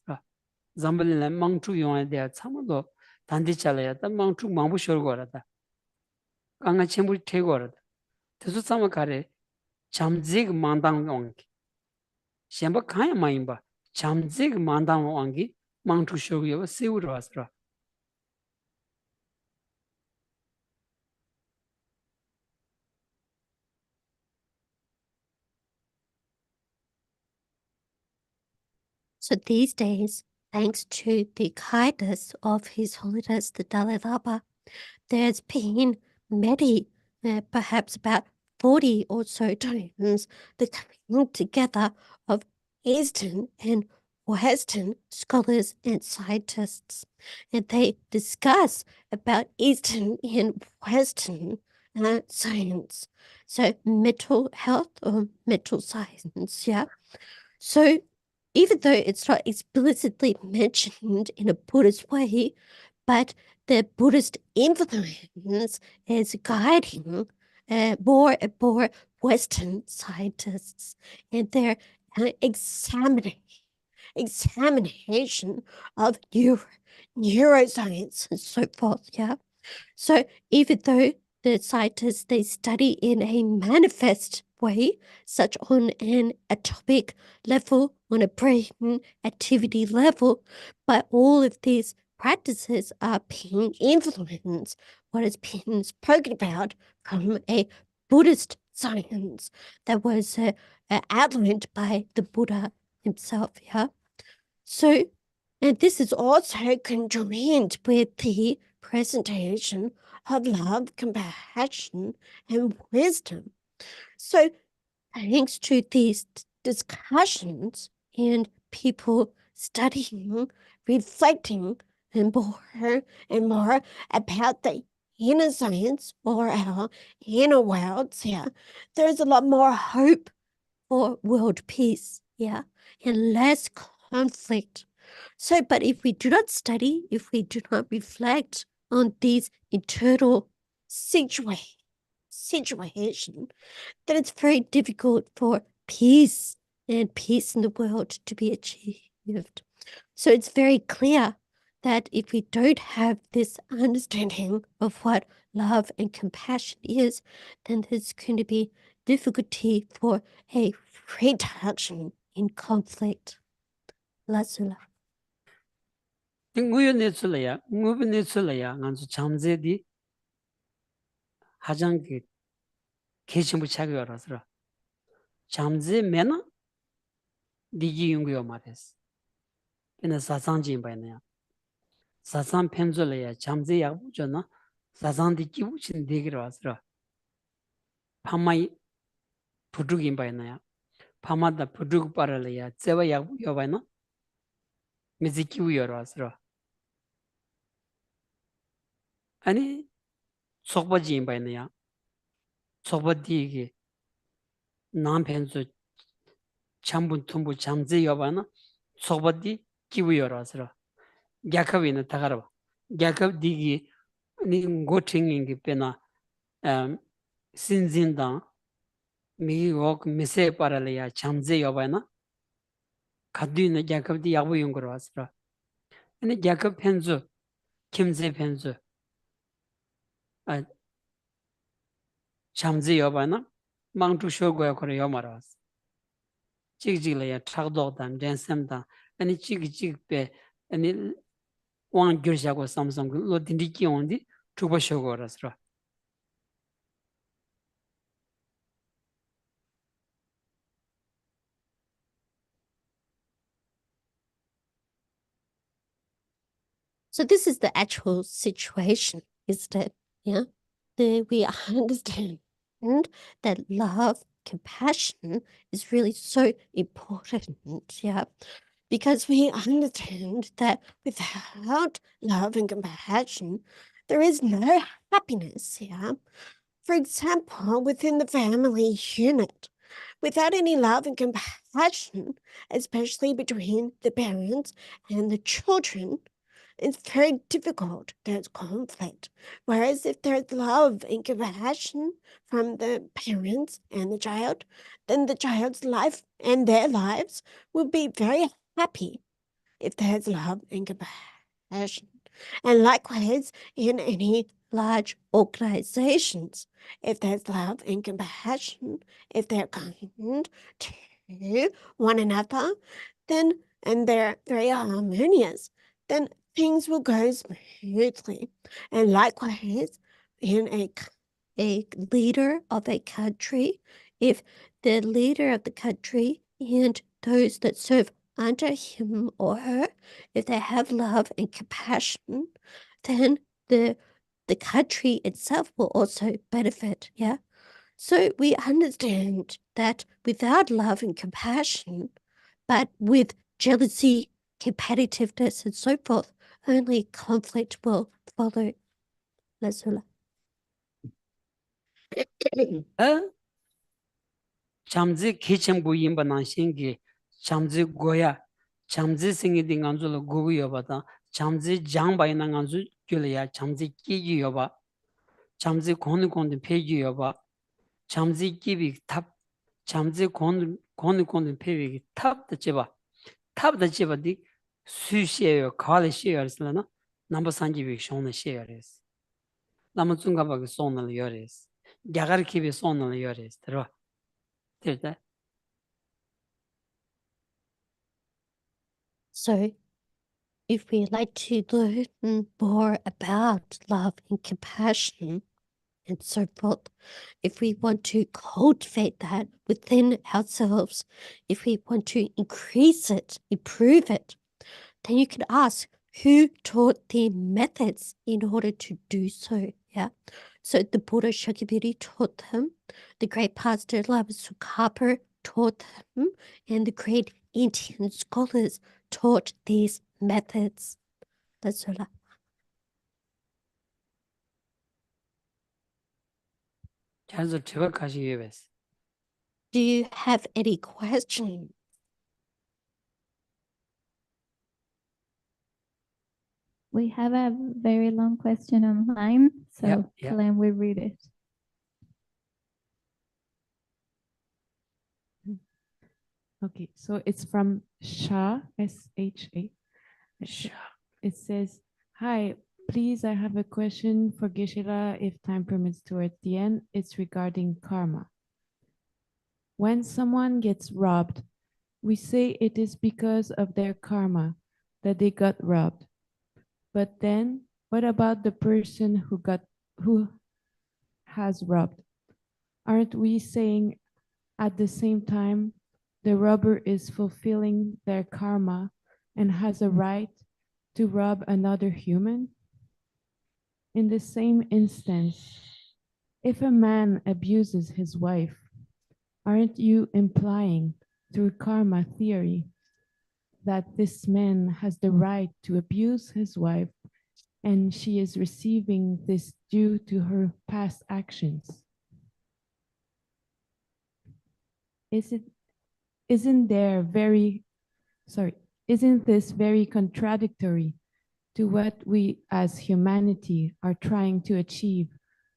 잠블리나 망추 용야 데 참도 단디찰라야 다 망추 망부 쇼고라다 강가 쳔부 태고라다 드수 참아 가레 잠직 만당 용기 셴바 카야 마임바 잠직 만당 용기 망추 쇼고요 세우르와스라 So these days, thanks to the kindness of His Holiness the Dalai Lama, there's been many, perhaps about 40 or so times, the coming together of Eastern and Western scholars and scientists. And they discuss about Eastern and Western science. So mental health or mental science, yeah. So even though it's not explicitly mentioned in a Buddhist way, but the Buddhist influence is guiding more and more Western scientists in their examination of neuroscience and so forth, yeah. So even though the scientists, they study in a manifest way, such on an atomic level, on a brain activity level, but all of these practices are being influenced, what is being spoken about from a Buddhist science that was outlined by the Buddha himself, yeah? So, and this is also conjoined with the presentation of love, compassion, and wisdom. So, thanks to these discussions and people studying, reflecting, and more about the inner science or our inner worlds, there's a lot more hope for world peace, and less conflict. So, but if we do not study, if we do not reflect on these internal situation, then it's very difficult for peace and peace in the world to be achieved. So it's very clear that if we don't have this understanding of what love and compassion is, then there's going to be difficulty for a reduction in conflict. Lasula. nguyo netsulaya, ngubi netsulaya, nganzu chamze di hajang ki kechimbu chagi yorasra. Chamze mena digi yunguyo mares. Ina sasang jimba ya. Sasang penzulaya, chamze yakbu jona, sasang di kibu chin digi rasra. Pamai pudruk imba ya. Pamada pudruk paralaya, tsewa yakbu yobayna, mizi kibu yorasra. 아니 속바지 임바이네야 속바디기 남편수 참분 tum부 잠제 여바나 속바디 기부여라서라 야캅이나 타가라 야캅디기 니 고팅인기 페나 신진다 미옥 미세 파랄이야 잠제 여바나 가디나 야캅디 야부 용거라서라 아니 야캅 펜주 김제 펜주 잠지 여바나 망투 쇼고야 거래 여마라스 찍찍래야 착도담 댄샘다 아니 찍찍배 아니 왕 겨샤고 삼성 로딘디키 온디 투바 쇼고라스라 So this is the actual situation, isn't it? Yeah. We understand that love, compassion is really so important, because we understand that without love and compassion, there is no happiness, For example, within the family unit, without any love and compassion, especially between the parents and the children, it's very difficult. There's conflict. Whereas if there's love and compassion from the parents and the child, then the child's life and their lives will be very happy if there's love and compassion. And likewise, in any large organizations, if there's love and compassion, if they're kind to one another, then and they're very harmonious, then things will go smoothly. And likewise, in a leader of a country, if the leader of the country and those that serve under him or her, if they have love and compassion, then the country itself will also benefit, So we understand that without love and compassion, but with jealousy, competitiveness, and so forth, only conflict will follow. Lasula. 잠지 키침부 임바 난신기 잠지 고야 잠지 생이디 간줄로 고고여바다 잠지 장바이나 간줄 줄이야 잠지 끼기여바 잠지 고는고는 폐기여바 잠지 끼비 탑 잠지 고는 폐기 탑다 제바 탑다 제바디 수시에요 칼시에요스라나 넘버 3기비 쇼는 시에요레스 남은 중간밖에 손을 열레스 야가르키비 손을 열레스 들어 So, if we like to learn more about love and compassion and so forth, if we want to cultivate that within ourselves, if we want to increase it, improve it, then you can ask who taught the methods in order to do so, So the Buddha Shakyamuni taught them, the great pastor Lama Tsongkhapa taught them, and the great Indian scholars taught these methods. That's all. 잘해서 대박하시기 위해서. Do you have any questions? We have a very long question online, so yeah. Glenn will read it. Okay, so it's from Shah, S-H-A. It says, hi, please, I have a question for Geshe-la if time permits towards the end. It's regarding karma. When someone gets robbed, we say it is because of their karma that they got robbed. But then what about the person who has robbed? Aren't we saying at the same time the robber is fulfilling their karma and has a right to rob another human? In the same instance, if a man abuses his wife, aren't you implying through karma theory that this man has the right to abuse his wife and she is receiving this due to her past actions? Isn't this very contradictory to what we as humanity are trying to achieve,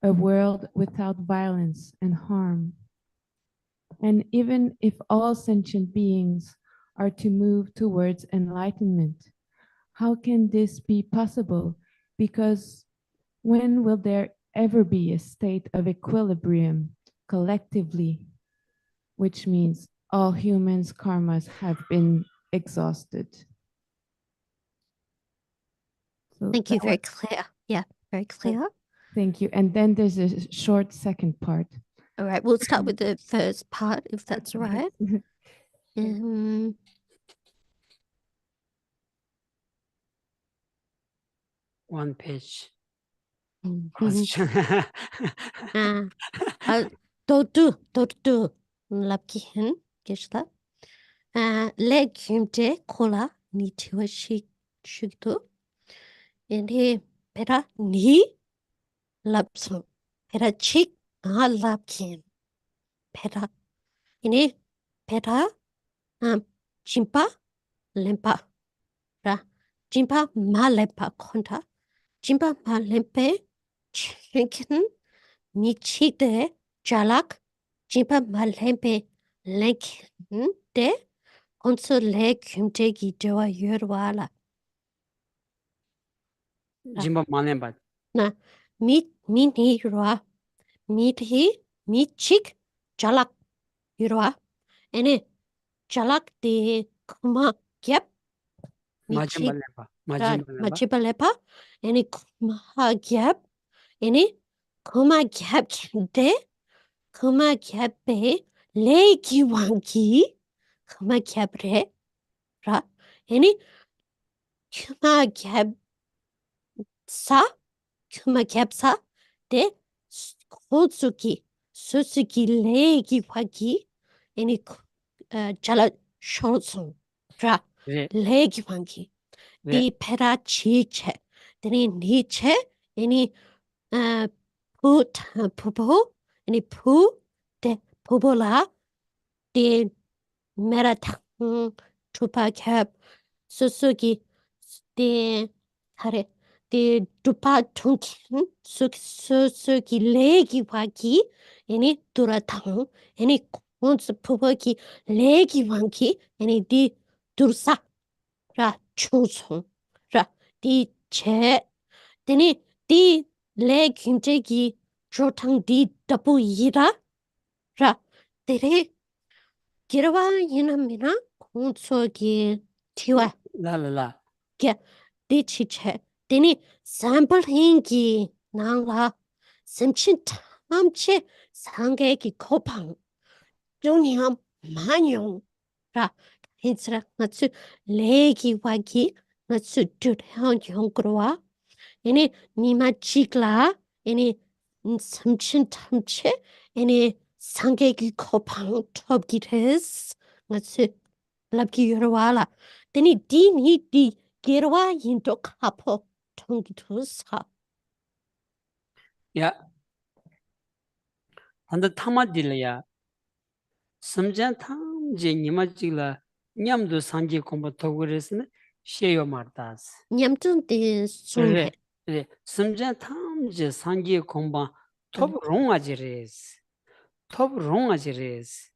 a world without violence and harm? And even if all sentient beings are to move towards enlightenment, how can this be possible? Because when will there ever be a state of equilibrium collectively, which means all humans' karmas have been exhausted? So Thank you, that very was- clear. Yeah, very clear. Thank you. And then there's a short second part. All right, we'll start with the first part, if that's all right. One page Mhm. question. Dodu, lapkihin, gishta. Legumte kola ni tiwa shigdo. And pera ni lapso. Pera chik lapkin. Pera. And pera chimpa lempa. Ra. Chimpa ma lempa konta. Chimpa ma lempe chicken ni chikde jalak. Chimpa ma lempe lenkin de. Onso legumte gi dewa yorwala. 짐바 만해봐. Na mi ni roa mi chik jalak roa ene jalak de kuma gyap mi chik 마지막 레바. machiba lepa ene kuma gyap ene kuma gyap de kuma gyap be leki wangi kuma gyap re ra ene kuma gyap sa kuma gyap sa de Kotsuki, Susuki legi waki, any jala shotsun, dra 네. legi wanki, 네. the pera chiche, then niche, any put pupo, any pu, de pupola, the meratang, tupa cap, Susuki, the hare. The dupa tunkin suki legi waki any duratang any kunz pupaki legi wanki any di dursa ra chusung ra di che deni di legim jegi jotang di dapu yira ra dere girawa yinamina kunzogi tiwa 라라라. di chiche deni sample hingi nangla semchin tamche sange ki kopang jonyam manyong ra hinsra natsu legi wagi natsu dudhan yongkroa ene nima chikla ene semchin tamche ene 상계기 코팡 톱기레스 맞지 랍기 여러와라 데니 디니 디 게러와 인도 카포 통기투사 야 한다 타마딜이야 섬전 탐제 니마지라 냠도 상지 공부 도그레스는 셰요 말다스 냠tun데 송해 그래 섬전 탐제 상지 공부 톱 롱아지레스 톱 롱아지레스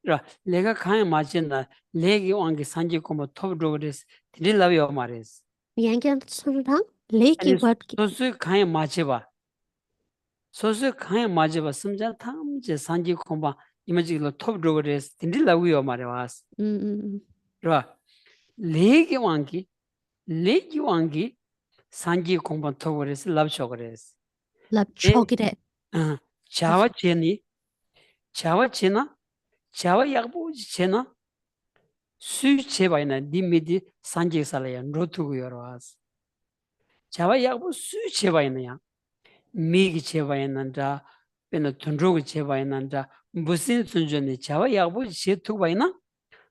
라 내가 가야 맞진다 내기 왕기 상지 공부 톱 도그레스 드릴라요 말레스 양견 소랑 레기 아니 왓기 소수 가야 맞지봐 소수 가야 맞지봐 섬전 탐제 상지 공부 이마지로 톱 도그레스 드릴라요 말레스 라 레기 왕기 상기 공부 토그레스 랍쇼그레스 랍초기레 자와 제니 자와 제나 자와 약보 제나 수 제바이나 니미디 상기 살아야 로투고 여러와스 자와 약보 수 제바이나야 미기 제바이난다 베나 톤로고 제바이난다 무슨 순전히 자와 약보 제투바이나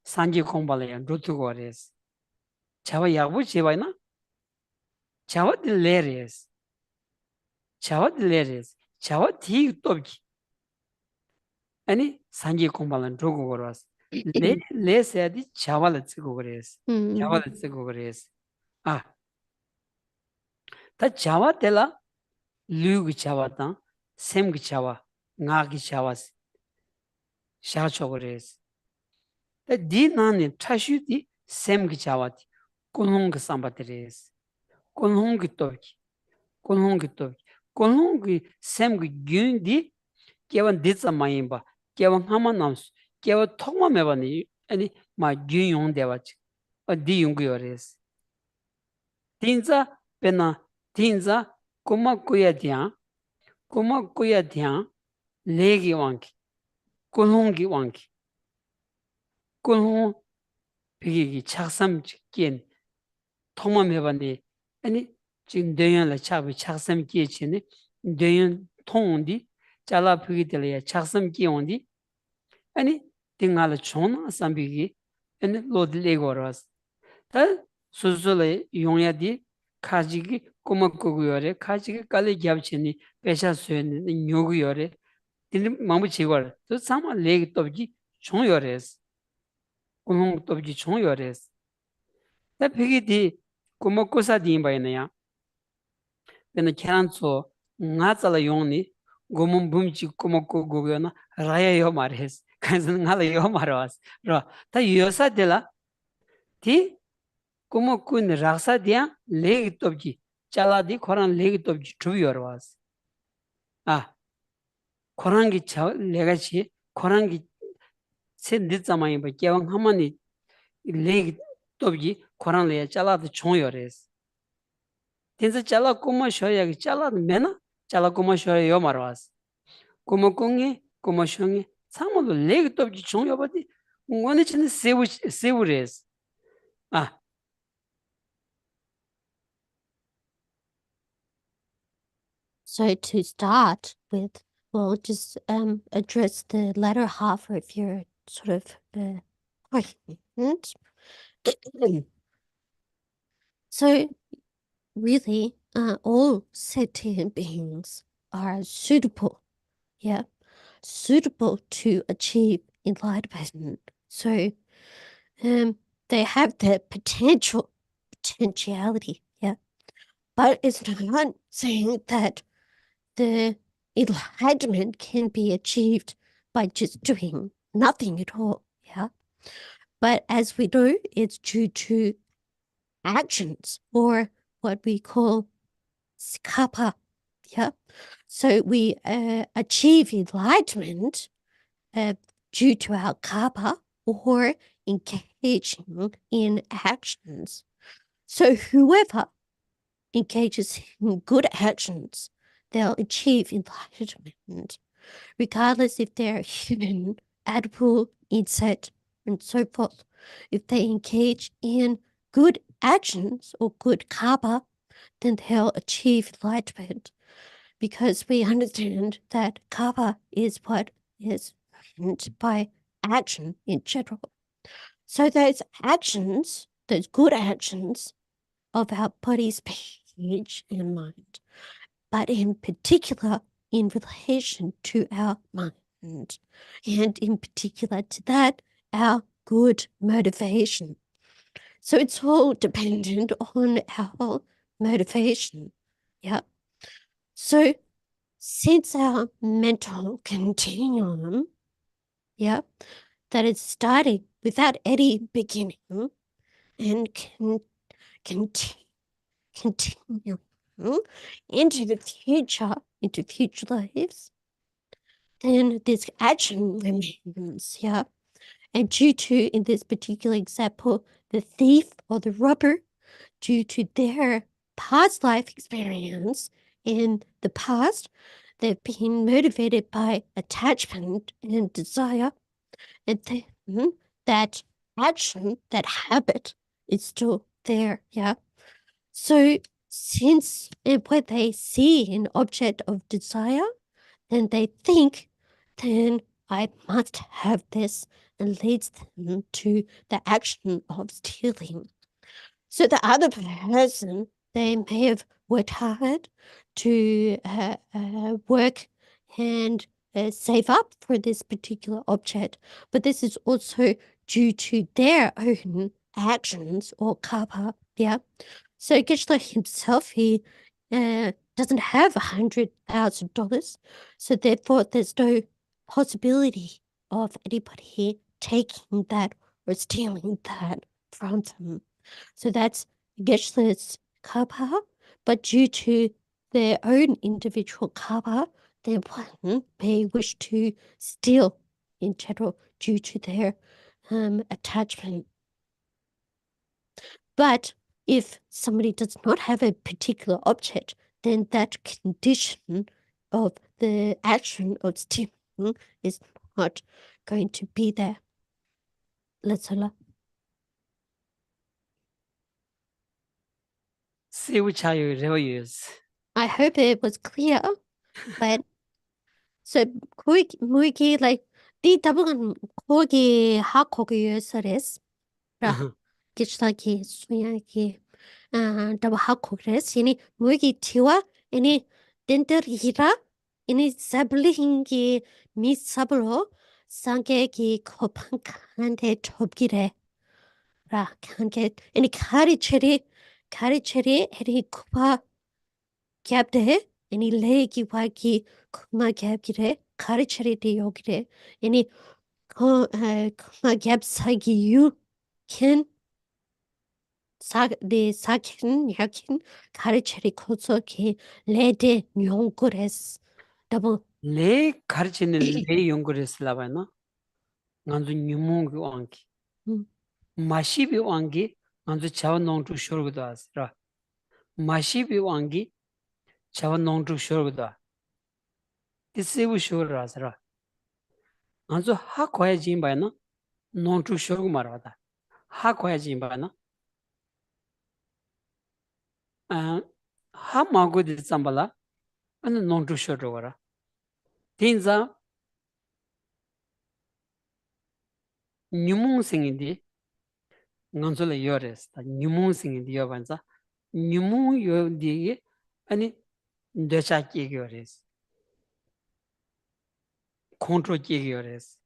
상기 공부라야 로투고 레스 자와 약보 제바이나 자와 딜레레스 자와 딜레레스 자와 디 또기 아니 산지 공부는 로고 걸어왔어 레세디 자와를 쓰고 그랬어 자와를 쓰고 그랬어 다 자와 때라 류기 자와다 샘기 자와 나기 자와스 샤초 그랬어 디나니 타슈디 샘기 자와디 콘홍기 삼바트레스 콘홍기 또기 콘홍기 샘기 균디 केवल दिशा माइंबा केवल हम नामस केवल थोमा में बनी यानी मा गियों देवाच और दी युंग योरेस तीनजा कुमा कुया ध्यान लेगी वांकी कुलहोंगी वांकी कुलहों पिगी छासम किन थोमा में बनी यानी जिन देयन ला छाबी छासम किए छिने देयन थोंदी 잘라 피기들이야 착섬 끼온디 아니 띵알 촌 삼비기 아니 로들레고라스 다 수술에 용야디 카지기 꼬막고고요레 카지기 깔리 잡치니 배샤 수에는 요고요레 딘 마무 지걸 또 사마 레기 또기 총요레스 꼬몽 또기 총요레스 다 피기디 꼬막고사 딘바이나야 베나 캐란소 나자라 용니 고문 붐치 꼬먹고 고고나 라야요 말했어. 그래서 나라요 말았어. 다 요사들라 티 꼬먹고 라사디야 레기 톱지 잘라디 코란 레기 톱지 주요로 왔어. 코란기 차 레가치 코란기 센디자마이 바기왕 하마니 레기 톱지 코란 레야 잘라디 총요레스. 텐서 잘라 꼬마 쇼야기 잘라디 메나 잘라 꼬마 쇼요 말았어. 꼬마꽁이 꼬마숑이 사모도 레기 톱지 종여버디 원에 치는 세우레스 So to start with, we'll just address the latter half of your sort of questions. So really, all sentient beings are suitable, suitable to achieve enlightenment. So they have the potentiality, but it's not saying that the enlightenment can be achieved by just doing nothing at all, But as we know, it's due to actions, or what we call kappa, So we achieve enlightenment due to our kappa or engaging in actions. So whoever engages in good actions, they'll achieve enlightenment, regardless if they're human, edible, insect, and so forth. If they engage in good actions or good kappa, then they'll achieve enlightenment, because we understand that kappa is what is by action in general. So those actions, those good actions of our body, speech, and mind, but in particular in relation to our mind, and in particular to that, our good motivation. So it's all dependent on our motivation. Yeah. So since our mental continuum, yeah, that is starting without any beginning and can continue into the future, into future lives, then this action remains, yeah. And due to, in this particular example, the thief or the robber, due to their past life experience in the past, they've been motivated by attachment and desire, and then that action, that habit is still there, yeah. So since when they see an object of desire, then they think, then I must have this, and leads them to the action of stealing. So the other person, they may have worked hard to work and save up for this particular object, but this is also due to their own actions or karma, yeah. So Geshe himself, he doesn't have $100,000, so therefore there's no possibility of anybody taking that or stealing that from them. So that's Geshe's karma, but due to their own individual karma, they one may wish to steal in general due to their attachment. But if somebody does not have a particular object, then that condition of the action of stealing is not going to be there. Let's allow. See which are you really use. I hope it was clear, but so 무기 like the double 거기 하고기 요소레스 라 기차기 수야기 double 하고레스 ini 무기 티와 ini 덴터히라 ini 사블링기 미사블로 상계기 코판칸데 접기래 라 칸게 ini 카리체리 ini 쿠파 캡데 ini 레기 와기 kuma gabgire karichari yogire any kuma gab sagi you can de sakin yakin karichari koso ki lede nyongures double 레 가르치는 레 연구를 쓰려봐요. 간주 뉴몽기 왕기. 마시비 왕기 간주 자원 농투 쇼르고도 하스라. 마시비 왕기 자원 농투 쇼르고도. 디세부 쇼르 하스라. 간주 하고야 진바나 농투 쇼르고 말하다. 하고야 진바나 하마고디 잠발라 안 농투 쇼르고라. 딘자 뉴몽생인디 간주를 요레스다. 뉴몽생인디 요반자 뉴몽 요디에 아니 되차기 요레스. 컨트롤 기요레스.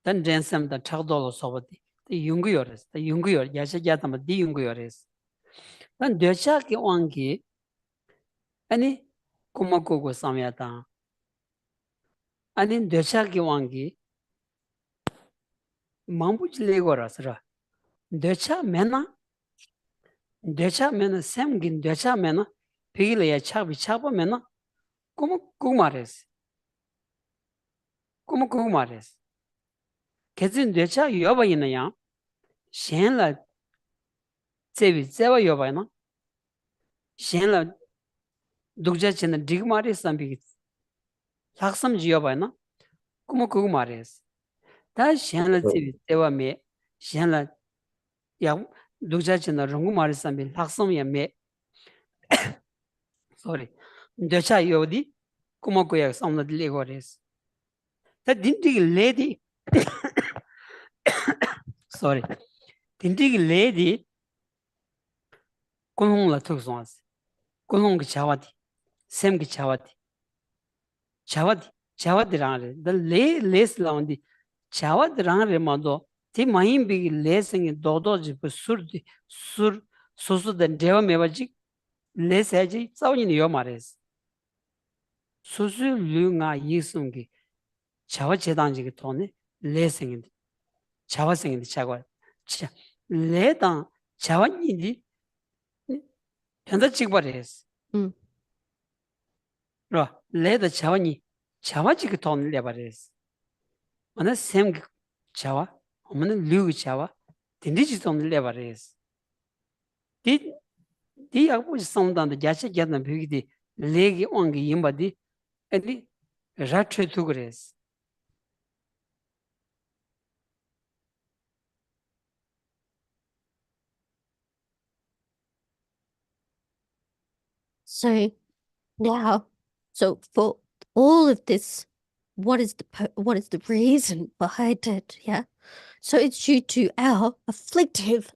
단 젠섬 다 차도로 소버디. 이 용구요레스. 이 용구요 야샤야다마 디 용구요레스. 단 되차기 왕기 아니 고마고고 삼야다. 아니 되차기 왕기 망부질레고라스라. 되차 메나 샘긴 되차 메나 비길야 차비 차보 메나 고마레스. 고마레스. 개진 되차 여바이나야 셴라 제비 제바 여바이나 셴라 독자체는 디그마리 삼비 학섬 지여바이나 고마레스. 다 셴라 제비 제바메 셴라 야 독자체는 롱구마리 삼비 학섬이야 메 sorry 되차 여디 kumakuya samna dile gores. That dinti lady, sorry, dinti lady, kunhong la tuk songas, kunhong ki chawati, sem ki chawati, chawati rangre, the les laundi, chawati rangre mando, ti mahim big lesing dodo jipu sur, susu den deva mewaji, les haji, sawin yomares. Susu lu nga yisungi, chawa chedanji ki tone, lesing, chawa singing the chagwa. Le dan chawa nidi, penda chigbares. Le da chawa ni, chawa chigi tone lebares. Ana sem chawa, omana lu chawa, tindiji tone lebares. Di yakbu samdan da jacha jadan bhigi di legi ongi yimba di, edi ratri tugres. So now, so for all of this, what is the reason behind it? Yeah. So it's due to our afflictive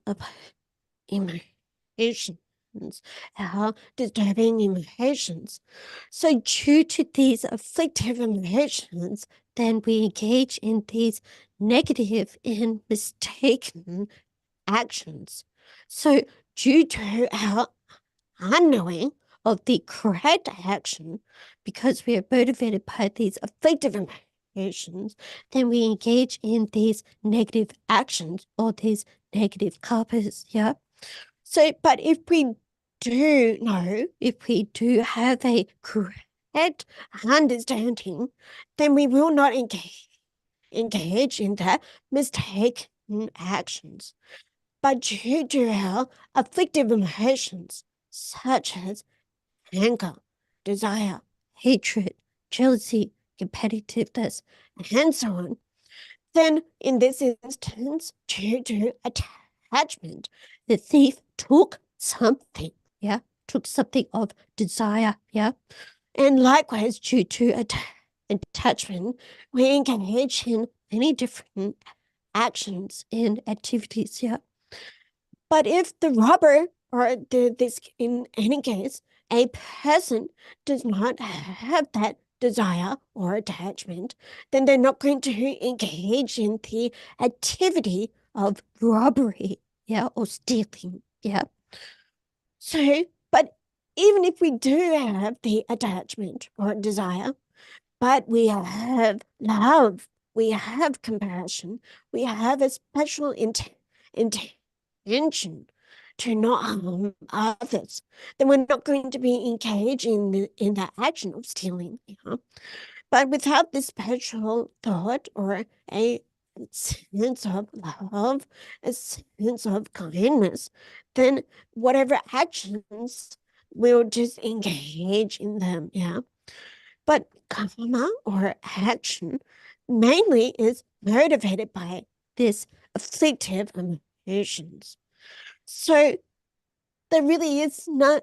emotions, our disturbing emotions. So due to these afflictive emotions, then we engage in these negative and mistaken actions. So due to our unknowing of the correct action, because we are motivated by these afflictive emotions, then we engage in these negative actions or these negative karmas, yeah? So, but if we do know, if we do have a correct understanding, then we will not engage in that mistaken actions. But due to our afflictive emotions, such as anger, desire, hatred, jealousy, competitiveness, and so on, then in this instance, due to attachment, the thief took something, yeah, took something of desire, yeah, and likewise due to attachment, we engage in many different actions and activities, yeah. But if the robber or this, in any case, a person does not have that desire or attachment, then they're not going to engage in the activity of robbery, yeah, or stealing, yeah. So, but even if we do have the attachment or desire, but we have love, we have compassion, we have a special intention to not harm others, then we're not going to be engaged in the action of stealing. Yeah? But without this special thought or a sense of love, a sense of kindness, then whatever actions we'll just engage in them. Yeah. But karma or action mainly is motivated by this afflictive emotions. So there really is no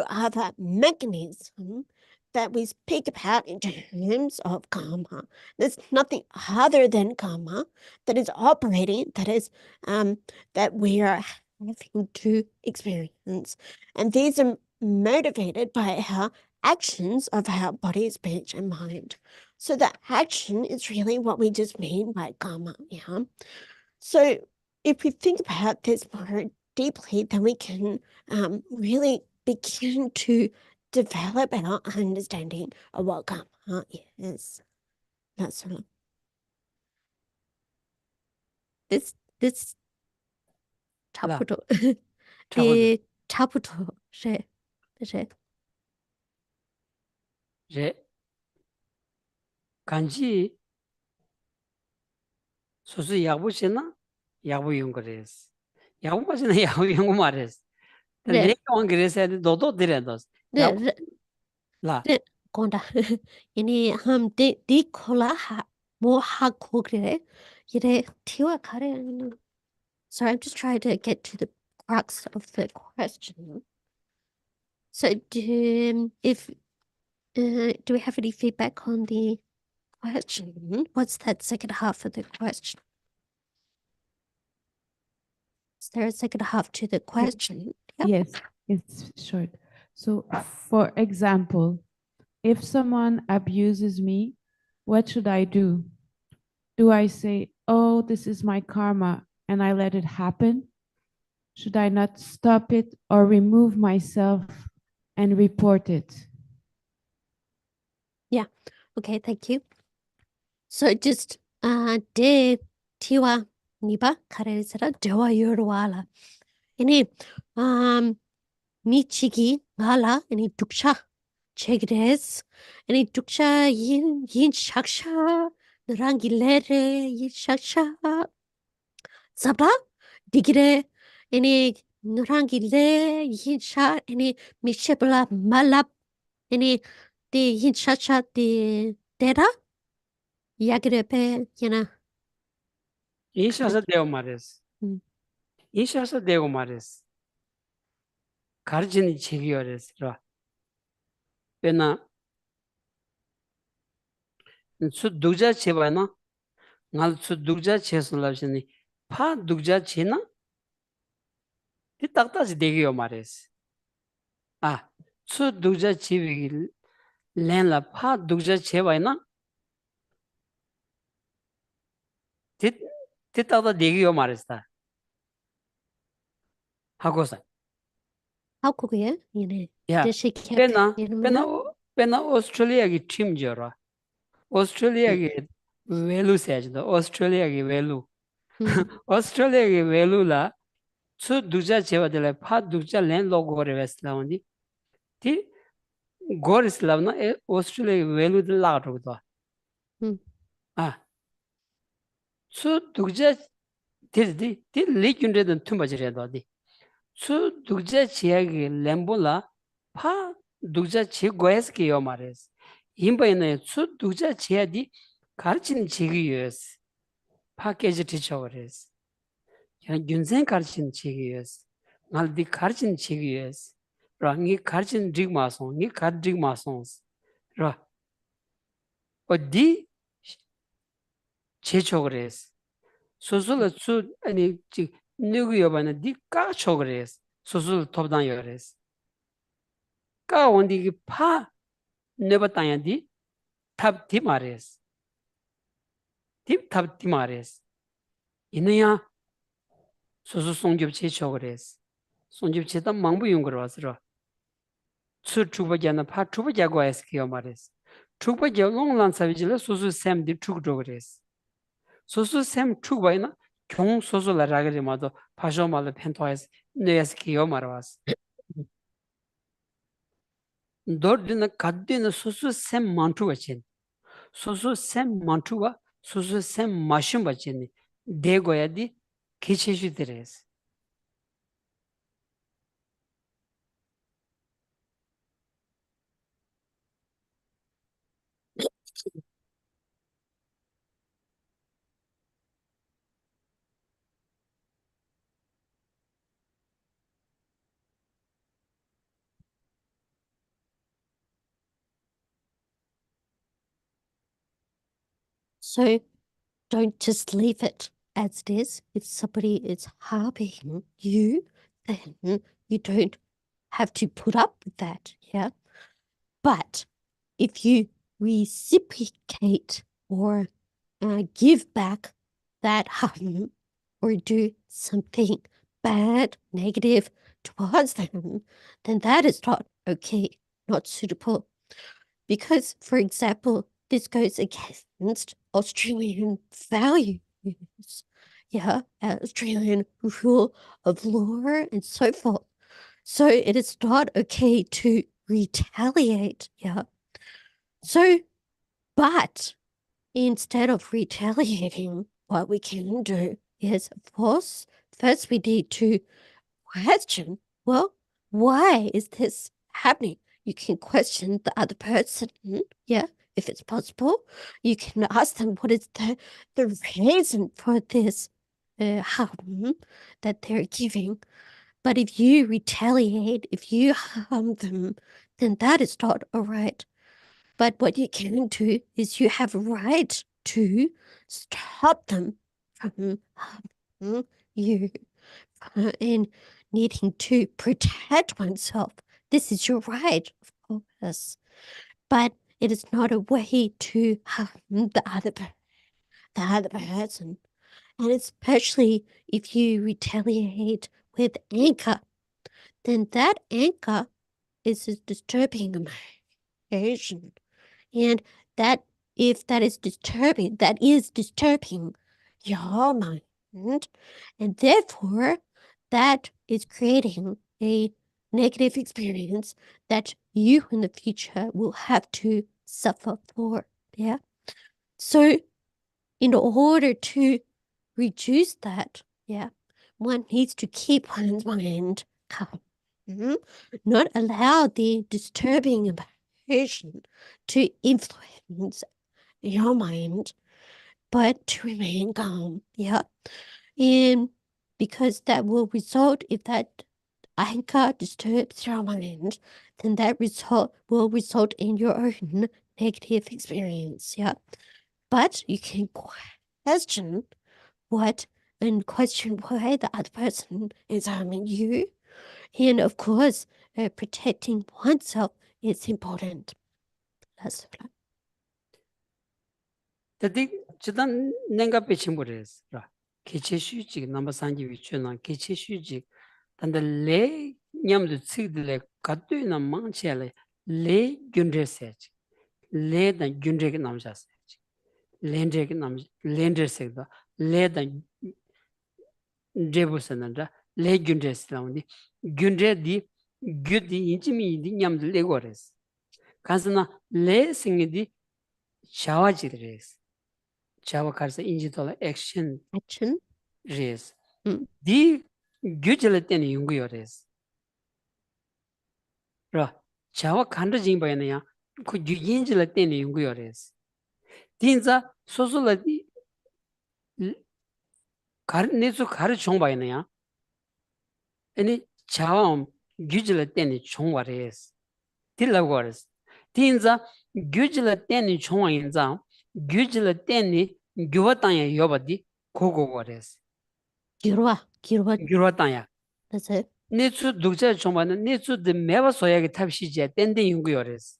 other mechanism that we speak about in terms of karma. There's nothing other than karma that is operating, that is that we are having to experience. And these are motivated by our actions of our body, speech, and mind. So the action is really what we just mean by karma, yeah? So if we think about this more deeply, then we can really begin to develop our understanding of what karma is. That's all. This 차부터 네 차부터 네. Re kanji susu yabu chena yabu yungres. Yabu machina yabu yungumares. The 네. lake on grace and dodo direndos. 네. La. 네. 건다. 이니 디 콜라 뭐 하고 그래? 이래 티와 가래. So I'm just trying to get to the crux of the question. So if Do we have any feedback on the question? What's that second half of the question? Is there a second half to the question? Yep. Yes, it's short. So, for example, if someone abuses me, what should I do? Do I say, oh, this is my karma, and I let it happen? Should I not stop it or remove myself and report it? Okay, thank you. So just de tiwa niba karesera dewa yorwala. Ini michigi ngala ini duksha chegres. Ini duksha yin shaksha rangi lere yin shaksha sabra digire ini rangi le yin sha ini mishebla malap ini the yin shaksha the dera 야그레페 yana 인샤서 되고 말했어. 인샤서 되고 말했어. 가르치는 책이어랬어. 왜나 수 두자 제바나 수 두자 제슬라시니 파 두자 제나 이 딱딱지 되게요 말했어. 수 두자 제비 렌라 파 두자 제바나 이 딱딱 되게요 말했어. 하고서 하고게 얘네 야 대시 빼나 이름이나 빼나 오스트레일리아기 팀 줘라. 오스트레일리아기 밸류 세야지도 오스트레일리아기 밸류 오스트레일리아기 밸류라 수 두자 제와들 파 두자 렌 로고레 웨스라운디 티 고르슬라나 오스트레일리아 밸류들 라가도다 수 두자 티 리균데든 툼바지레도디 수 두자 지야기 렘볼라 파 두자 지 고에스키 요마레스 임바이네 수 두자 지야디 가르치는 지기여스 파케지 티쳐버레스 그냥 윤생 가르치는 지기여스 날디 가르치는 지기여스 랑이 가르치는 dig마송 니 가르dig마송스 라 어디 제초그레스 소소를 수 아니 지 누구여바나 디까 초그레스 소소를 톱단 요레스 까 원디 파 네바타야디 탑티 마레스 탑티 마레스 이느야 소소 송접 제초그레스 송접 제다 망부용 거라서라 수 주버자나 파 주버자고 에스키요 마레스 주버자 롱란 사비질 소소 샘디 주그도그레스 소소 샘 주바이나 경 소소라라게마도 파쇼말레 펜토에스 네스키요 마라스 도르드나 카드나 소소 샘 만투가친 소소 샘 만투가 소소 샘 마심 바친니 데고야디 키체슈드레스 so don't just leave it as it is. If somebody is harming you, then you don't have to put up with that, yeah? But if you reciprocate or give back that harm or do something bad, negative towards them, then that is not okay, not suitable. Because, for example, this goes against Australian values, yeah, Australian rule of law and so forth. So it is not okay to retaliate, yeah. So, but instead of retaliating, what we can do is, of course, first we need to question, well, why is this happening? You can question the other person, yeah, if it's possible. You can ask them what is the reason for this harm that they're giving. But if you retaliate, if you harm them, then that is not all right. But what you can do is you have a right to stop them from you and needing to protect oneself. This is your right, of course. But it is not a way to harm the other person. And especially if you retaliate with anger, then that anger is a disturbing emotion. And that if that is disturbing your mind. And therefore, that is creating a negative experience that you in the future will have to suffer for. Yeah. So in order to reduce that, yeah, one needs to keep one's mind calm. Not allow the disturbing emotion to influence your mind, but to remain calm. Yeah. And because that will result, if that anger disturbs your mind, then that will result in your own negative experience. Yeah. But you can question question why the other person is harming you. And of course, protecting oneself is important. That's right. Tadi chidan nenga pechimures, kiche shuji number sanji vichuna, kiche shuji, tanda le nyamdu tsigdile katu na manchele le gyundre sech, le dan gyundre ki namja sech, lendre ki namja, lendre sekda, le dan drebu sananda, le gyundre silamdi, gyundre di gyudi inchimi di nyamdu le gores. Kansana le singi di chawaji res. Chawa karsa inji tola action res. Di gyujala teni yunguyo res. Ra, chawa kanda jingba yana ya, ku gyujinjala teni yunguyo res. Dinza sosola di nesu kari chongba yana ya, eni chawa gyujala teni chongwa res. Tila go res. Dinza gyujala teni chongwa yinza, gyujala teni gyuwa tanya yoba di kogo go res. Gyurwa tanya. That's it. Netsu dukja chongba, netsu de meba soya ki tabshi jaya tenden yungu yores.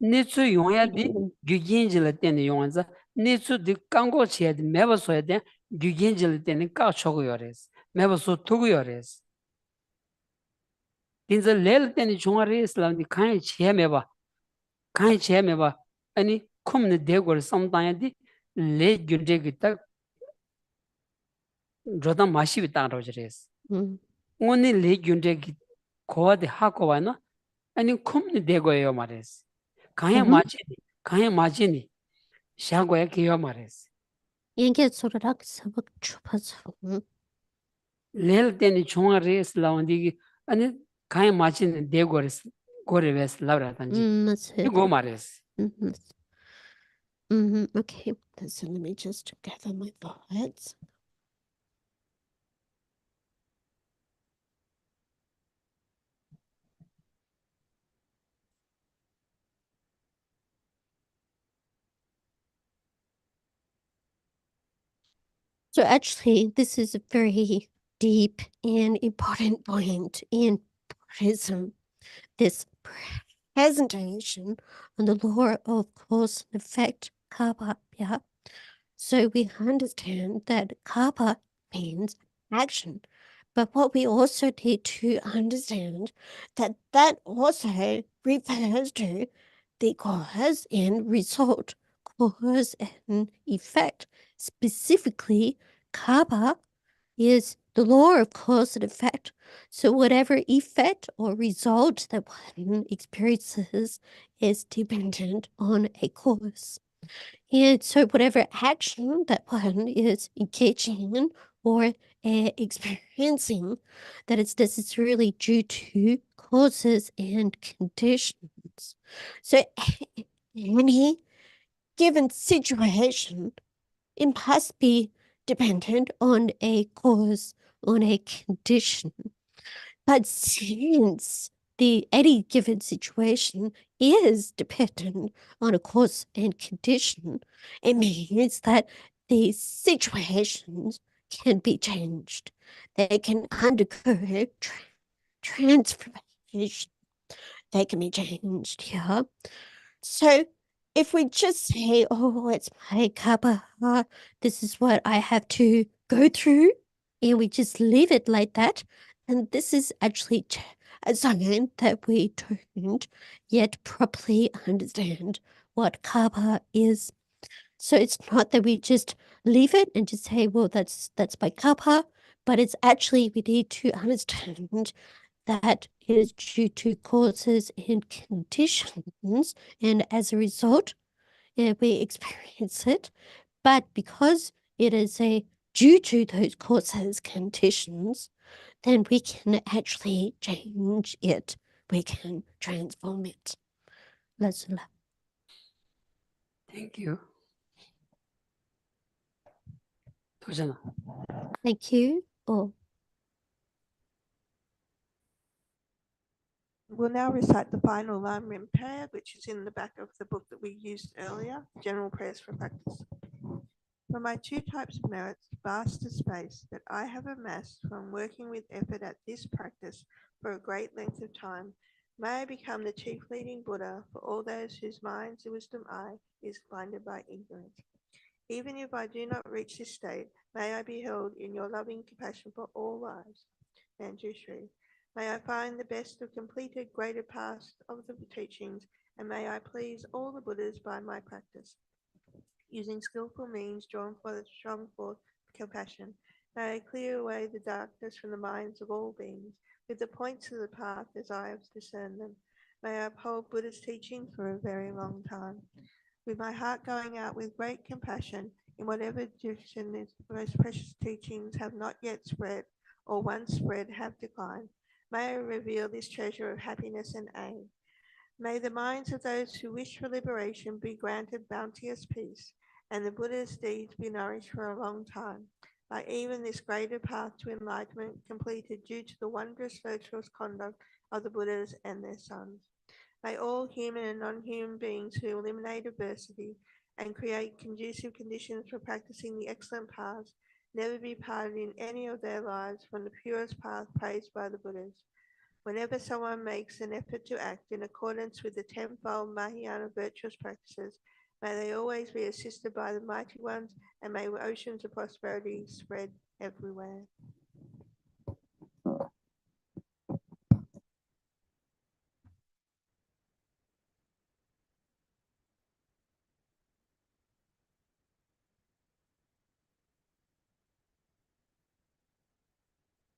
Netsu yongya di gyugenji la tenden yongza, netsu di kango chiya di meba soya den gyugenji la tenden ka chogo yores. Meba so tugu yores. Dinza lela tenden chonga res la di kanyi chiya meba, ani kumni degor samtanya di le gyunje ki tak rodan mashi bitang roja res. Ngoni le gyunje ki kowa di ha kowa na, 아니 콤니 대고요 말했어. 가야 마치니 샤고야 기요 말했어. 이게 소리락 sabak chupa서. 레일 때니 총아레스 라운디기 아니 가야 마치니 대고레스 고레베스 라브라단지. That's it. 이거 말했어. Okay, so let me just gather my thoughts. So actually, this is a very deep and important point in Buddhism. This presentation on the law of cause and effect, karma. Yeah. So we understand that karma means action. But what we also need to understand that also refers to the cause and result, cause and effect. Specifically, karma is the law of cause and effect. So whatever effect or result that one experiences is dependent on a cause. And so whatever action that one is engaging in or experiencing, that it's necessarily due to causes and conditions. So any given situation, it must be dependent on a cause, on a condition. But since any given situation is dependent on a cause and condition, it means that these situations can be changed. They can undergo transformation. They can be changed here. So if we just say, oh, it's my kappa, this is what I have to go through, and we just leave it like that, and this is actually a sign that we don't yet properly understand what kappa is. So it's not that we just leave it and just say, well, that's my kappa, but it's actually we need to understand that it is due to causes and conditions, and as a result, we experience it. But because it is due to those causes conditions, then we can actually change it. We can transform it. Lazula. Thank you. 도전아. Thank you. Oh, We'll now recite the final line rim prayer, which is in the back of the book that we used earlier, General Prayers for Practice. For my two types of merits, vast is space that I have amassed from working with effort at this practice for a great length of time, may I become the chief leading Buddha for all those whose minds the wisdom eye is blinded by ignorance. Even if I do not reach this state, may I be held in your loving compassion for all lives. Manjushri. May I find the best of completed greater past of the teachings, and may I please all the Buddhas by my practice. Using skillful means drawn forth compassion, may I clear away the darkness from the minds of all beings, with the points of the path as I have discerned them. May I uphold Buddha's teaching for a very long time. With my heart going out with great compassion, in whatever direction the most precious teachings have not yet spread, or once spread have declined, may I reveal this treasure of happiness and aid. May the minds of those who wish for liberation be granted bounteous peace, and the Buddha's deeds be nourished for a long time, by even this greater path to enlightenment completed due to the wondrous virtuous conduct of the Buddhas and their sons. May all human and non-human beings who eliminate adversity and create conducive conditions for practicing the excellent paths never be parted in any of their lives from the purest path praised by the Buddhas. Whenever someone makes an effort to act in accordance with the tenfold Mahayana virtuous practices, may they always be assisted by the mighty ones, and may oceans of prosperity spread everywhere.